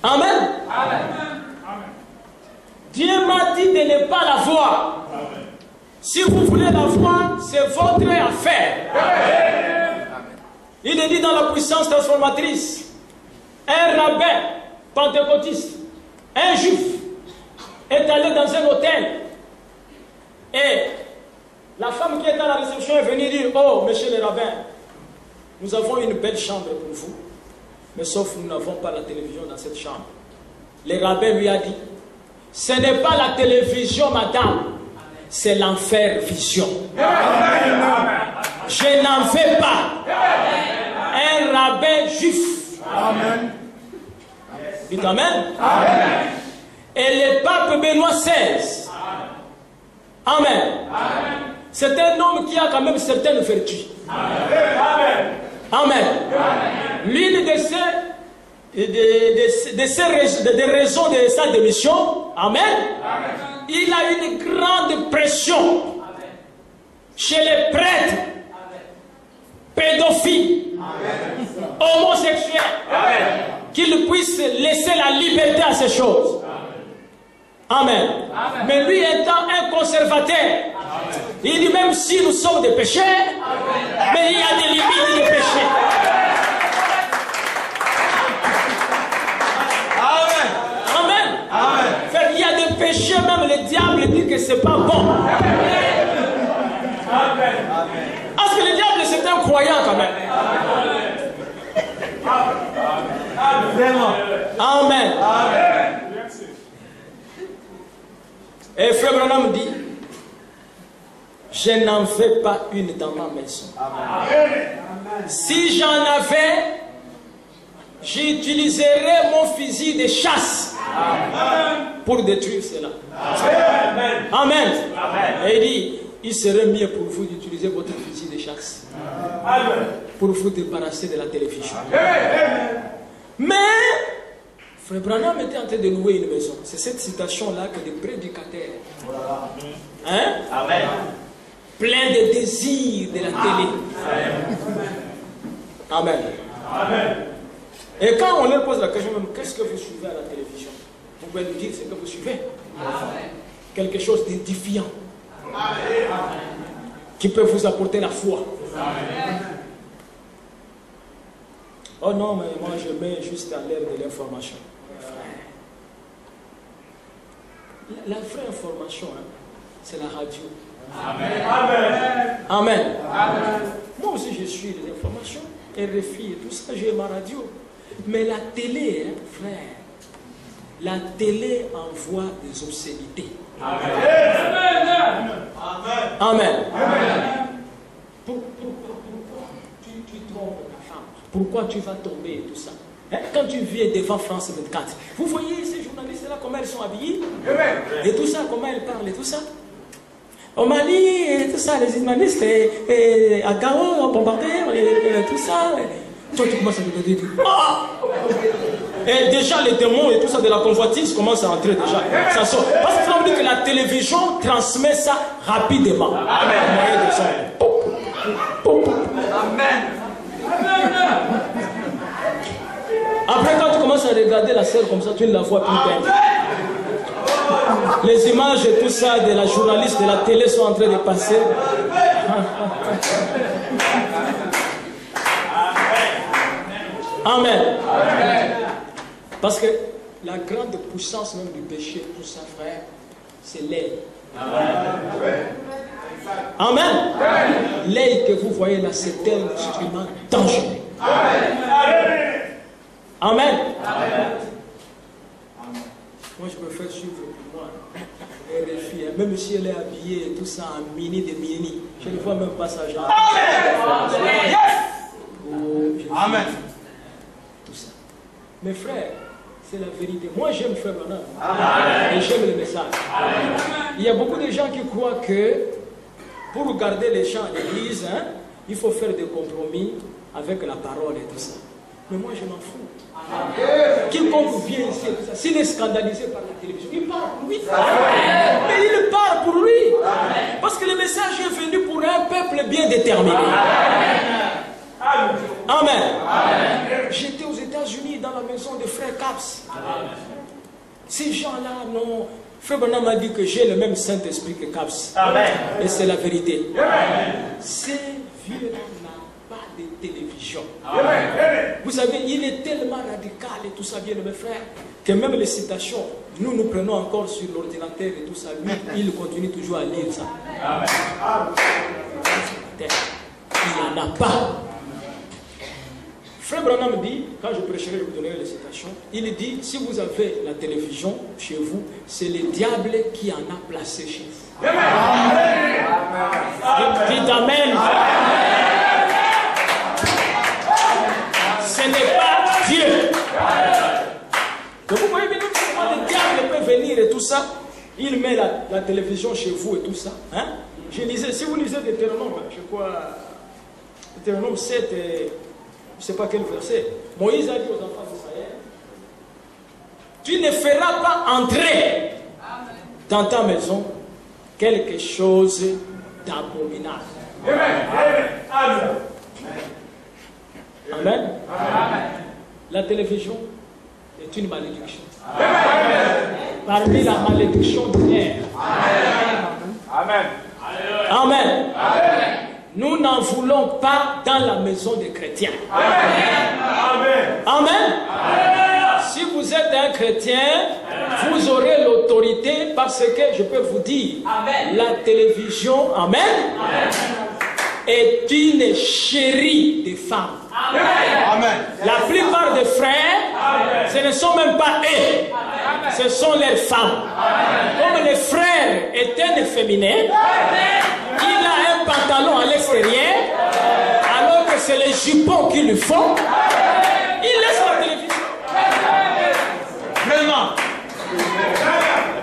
Amen. Dieu m'a dit de ne pas la voir. Si vous voulez la voir, c'est votre affaire. Il est dit dans la puissance transformatrice. Un rabbin pentecôtiste, un juif, est allé dans un hôtel et la femme qui est à la réception est venue dire: oh, monsieur le rabbin, nous avons une belle chambre pour vous, mais sauf nous n'avons pas la télévision dans cette chambre. Le rabbin lui a dit: ce n'est pas la télévision, madame, c'est l'enfer vision. Je n'en veux pas. Un rabbin juif. Amen. Dites Amen. Amen. Et le pape Benoît XVI. Amen. Amen. C'est un homme qui a quand même certaines vertus. Amen. Amen. L'une des raisons de sa démission, Amen. Il a une grande pression chez les prêtres, pédophiles, homosexuels, qu'ils puissent laisser la liberté à ces choses. Amen. Amen. Mais lui étant un conservateur, il dit même si nous sommes des pécheurs, mais il y a des limites de péché. c'est pas bon. Parce que le diable, c'est un croyant quand même. Vraiment. Amen. Et Frère Branham dit, je n'en fais pas une dans ma maison. Si j'en avais, j'utiliserais mon fusil de chasse pour détruire cela. Amen. Et il dit, il serait mieux pour vous d'utiliser votre fusil de chasse pour vous débarrasser de la télévision. Mais Frère Branham était en train de louer une maison. C'est cette citation-là que des prédicateurs, pleins de désirs de la télé. Amen. Et quand on leur pose la question, même, qu'est-ce que vous suivez à la télévision? Vous pouvez nous dire ce que vous suivez. Quelque chose d'édifiant. Qui peut vous apporter la foi. Oh non, mais moi je mets juste à l'air de l'information. La vraie information, c'est la radio. Amen. Moi aussi je suis les informations, RFI et tout ça, j'ai ma radio. Mais la télé, frère, la télé envoie des obscénités. Amen. Pourquoi tu trompes ta femme? Pourquoi tu vas tomber et tout ça? Quand tu viens devant France 24, vous voyez ces journalistes-là, comment elles sont habillées? Et tout ça, comment elles parlent et tout ça? Au Mali, et tout ça, les islamistes, et à Gao, on bombardé, et tout ça. Toi, tu commences à te dire, et déjà les démons et tout ça de la convoitise commencent à entrer déjà. Ça sort. Parce qu'on dit que la télévision transmet ça rapidement. Amen. Après, quand tu commences à regarder la scène comme ça, tu ne la vois plus belle. Les images et tout ça de la journaliste de la télé sont en train de passer. Amen. Parce que la grande puissance même du péché, tout ça, frère, c'est l'œil. Amen. L'œil que vous voyez là, c'est un instrument dangereux. Amen. Moi, je préfère suivre pour moi. Les filles, même si elle est habillée et tout ça en mini de mini, je ne vois même pas ça. Genre. Amen. Tout ça. Mes frères, c'est la vérité. Moi, j'aime Frère Branham. Et j'aime le message. Il y a beaucoup de gens qui croient que pour garder les gens à l'église, il faut faire des compromis avec la parole et tout ça. Mais moi, je m'en fous. Quiconque vient ici, s'il est scandalisé par la télévision, il parle pour lui. Mais il parle pour lui. Parce que le message est venu pour un peuple bien déterminé. Amen. J'étais aux États-Unis dans la maison de Frère Caps. Ces gens-là, non. Frère Branham m'a dit que j'ai le même Saint-Esprit que Caps. Et c'est la vérité. Ces vieux n'a pas de télévision. Vous savez, il est tellement radical et tout ça, bien mes frères, que même les citations, nous prenons encore sur l'ordinateur et tout ça. Lui, il continue toujours à lire ça. Il n'y en a pas. Frère Branham dit, quand je prêcherai, je vous donnerai les citations, il dit, si vous avez la télévision chez vous, c'est le diable qui en a placé chez vous. Dites Amen. Ce n'est pas Dieu. Donc vous voyez bien comment le diable peut venir et tout ça, il met la télévision chez vous et tout ça. Je lisais, si vous lisez Deutéronome, je crois, Deutéronome 7 et... je ne sais pas quel verset. Moïse a dit aux enfants d'Israël, tu ne feras pas entrer dans ta maison quelque chose d'abominable. Amen. La télévision est une malédiction. Parmi la malédiction de l'air. Amen. Amen. Nous n'en voulons pas dans la maison des chrétiens. Amen. Amen. Si vous êtes un chrétien, vous aurez l'autorité l'autorité parce que je peux vous dire, Amen. la télévision, amen, Amen. est une chérie des femmes. Amen. Amen. La plupart des frères, ce ne sont même pas eux, ce sont leurs femmes. Comme le frère est un féminin, il a un pantalon à l'extérieur, alors que c'est les jupons qui lui font, il laisse la télévision. Vraiment.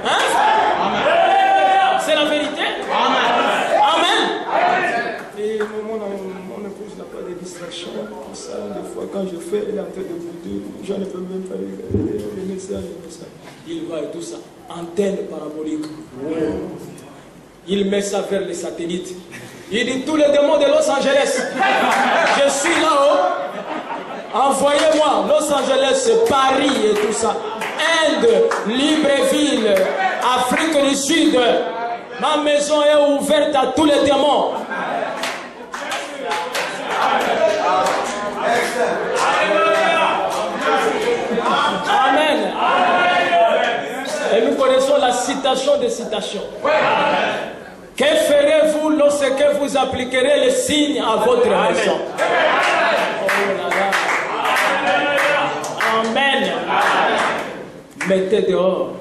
Hein? C'est la vérité. Amen. Et mon épouse n'a pas de distraction. Tout ça, des fois, quand je fais, elle est en train de bouder. Je ne peux même pas regarder les messages. Il va et tout ça. Antenne parabolique. Il met ça vers les satellites. Il dit tous les démons de Los Angeles. Je suis là-haut. Envoyez-moi. Los Angeles, Paris et tout ça. Inde, Libreville, Afrique du Sud. Ma maison est ouverte à tous les démons. Amen. Et nous connaissons la citation des citations. Que ferez-vous lorsque vous appliquerez les signes à votre maison? Oh là là. Amen. Mettez dehors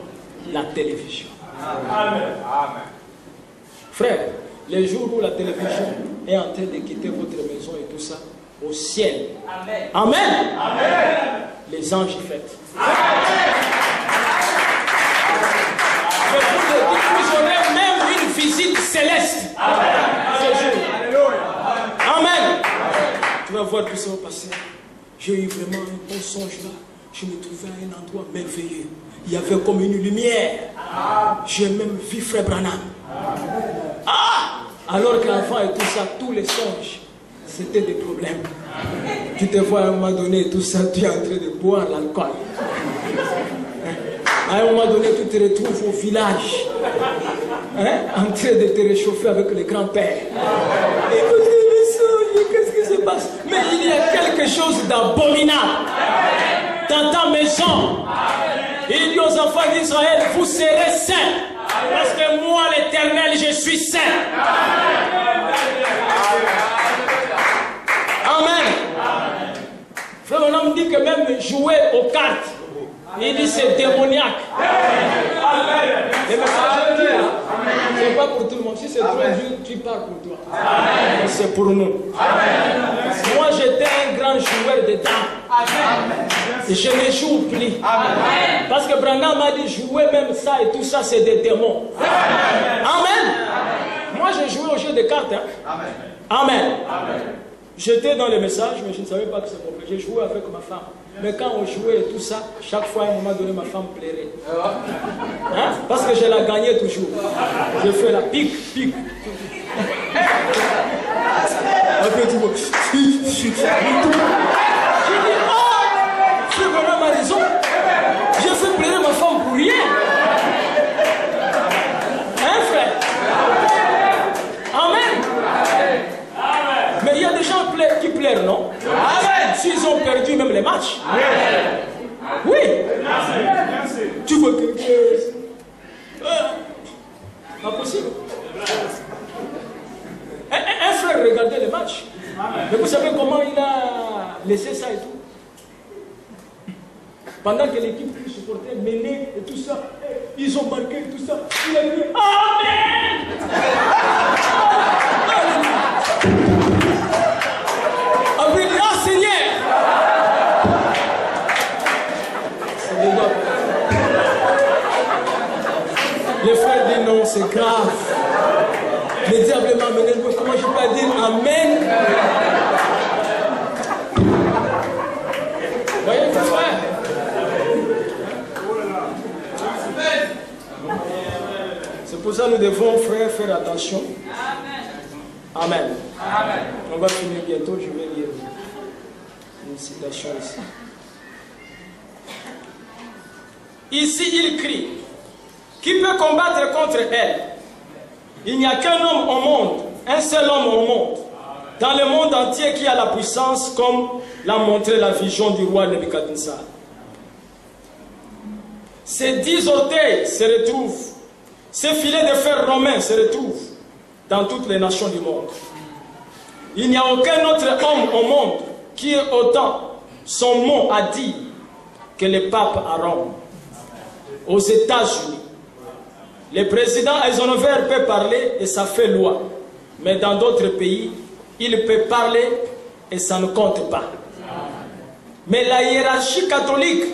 la télévision. Amen. Frère, les jours où la télévision est en train de quitter votre maison et tout ça, au ciel. Amen. Amen. Les anges fêtent. Je vous aurez même une visite céleste. Ce jour. Amen. Tu vas voir tout ça au passé. J'ai eu vraiment un bon songe là. Je me trouvais à un endroit merveilleux. Il y avait comme une lumière. J'ai même vu Frère Branham. Alors qu'enfant et tout ça, tous les songes, c'était des problèmes. Tu te vois à un moment donné, tout ça, tu es en train de boire l'alcool. À un moment donné, tu te retrouves au village, en train de te réchauffer avec le grand-père. Écoutez les songes, qu'est-ce qui se passe? Mais il y a quelque chose d'abominable dans ta maison. Il dit aux enfants d'Israël, vous serez saints, parce que moi, l'Éternel, je suis saint. Amen. Frère, mon homme dit que même jouer aux cartes, il dit c'est démoniaque. Les messages, c'est pas pour tout le monde. Si c'est trop dur, tu pars pour toi. C'est pour nous. Moi, j'étais un grand joueur de dames. Et je ne joue plus. Parce que Branham m'a dit jouer même ça et tout ça, c'est des démons. Amen. Moi, j'ai joué au jeu de cartes. Amen. J'étais dans les messages, mais je ne savais pas que c'est mon frère. J'ai joué avec ma femme. Mais quand on jouait et tout ça, chaque fois, à un moment donné, ma femme plairait. Parce que je la gagnais toujours. Je fais la pique. Après, tu vois. J'ai dit, c'est vraiment ma raison. J'ai fait pleurer ma femme pour rien. Hein, frère? Amen. Mais il y a des gens qui pleurent, non? Amen. S'ils ont perdu même les matchs. Oui. Tu vois que... pas possible. Un frère regardait les matchs. Mais vous savez comment il a laissé ça et tout? Pendant que l'équipe qui supportait menait et tout ça, ils ont marqué et tout ça, il a dit Amen. Après il dit Ah Seigneur. Les frères disent non, c'est grave. Le diable m'a amené, comment je peux dire Amen? Voyez mes frères. C'est pour ça que nous devons, frères, faire attention. Amen. Amen. On va finir bientôt, je vais lire une citation ici. Ici, il crie. Qui peut combattre contre elle? Il n'y a qu'un homme au monde, un seul homme au monde, dans le monde entier qui a la puissance comme l'a montré la vision du roi Nebuchadnezzar. ces 10 orteils se retrouvent, ces filets de fer romains se retrouvent dans toutes les nations du monde. Il n'y a aucun autre homme au monde qui ait autant son mot à dire que le pape à Rome. Aux États-Unis, le président Eisenhower peut parler et ça fait loi. Mais dans d'autres pays, il peut parler et ça ne compte pas. Mais la hiérarchie catholique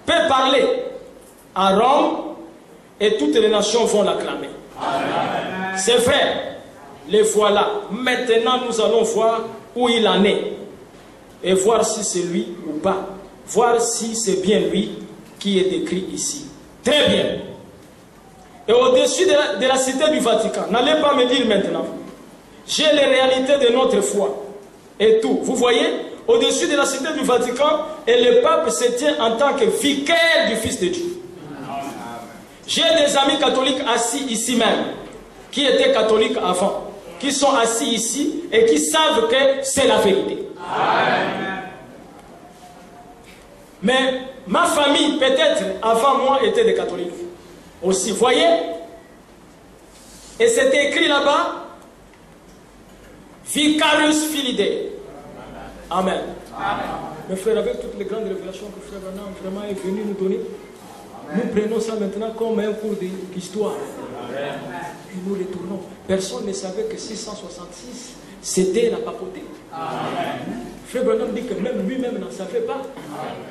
peut parler à Rome et toutes les nations vont l'acclamer. C'est vrai, les voilà. Maintenant, nous allons voir où il en est et voir si c'est lui ou pas. Voir si c'est bien lui qui est décrit ici. Très bien. Et au-dessus de la cité du Vatican, n'allez pas me dire maintenant, j'ai les réalités de notre foi et tout. Vous voyez, au-dessus de la cité du Vatican, et le pape se tient en tant que vicaire du Fils de Dieu. J'ai des amis catholiques assis ici même, qui étaient catholiques avant, qui sont assis ici et qui savent que c'est la vérité. Mais ma famille, peut-être avant moi, était des catholiques aussi. Voyez? Et c'était écrit là-bas, Vicarius Filii. Amen. Mes frères, avec toutes les grandes révélations que Frère Branham vraiment est venu nous donner, nous prenons ça maintenant comme un cours d'histoire. Et nous retournons. Personne ne savait que 666, c'était la papauté. Frère Branham dit que même lui-même n'en savait pas.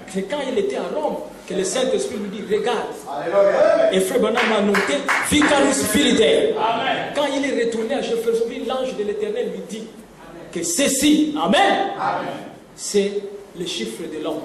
C'est quand il était à Rome que le Saint-Esprit lui dit, regarde. Et Frère Branham a noté Vicarius Filii. Quand il est retourné à Jeffersonville, l'ange de l'Éternel lui dit que ceci, amen, c'est le chiffre de l'homme.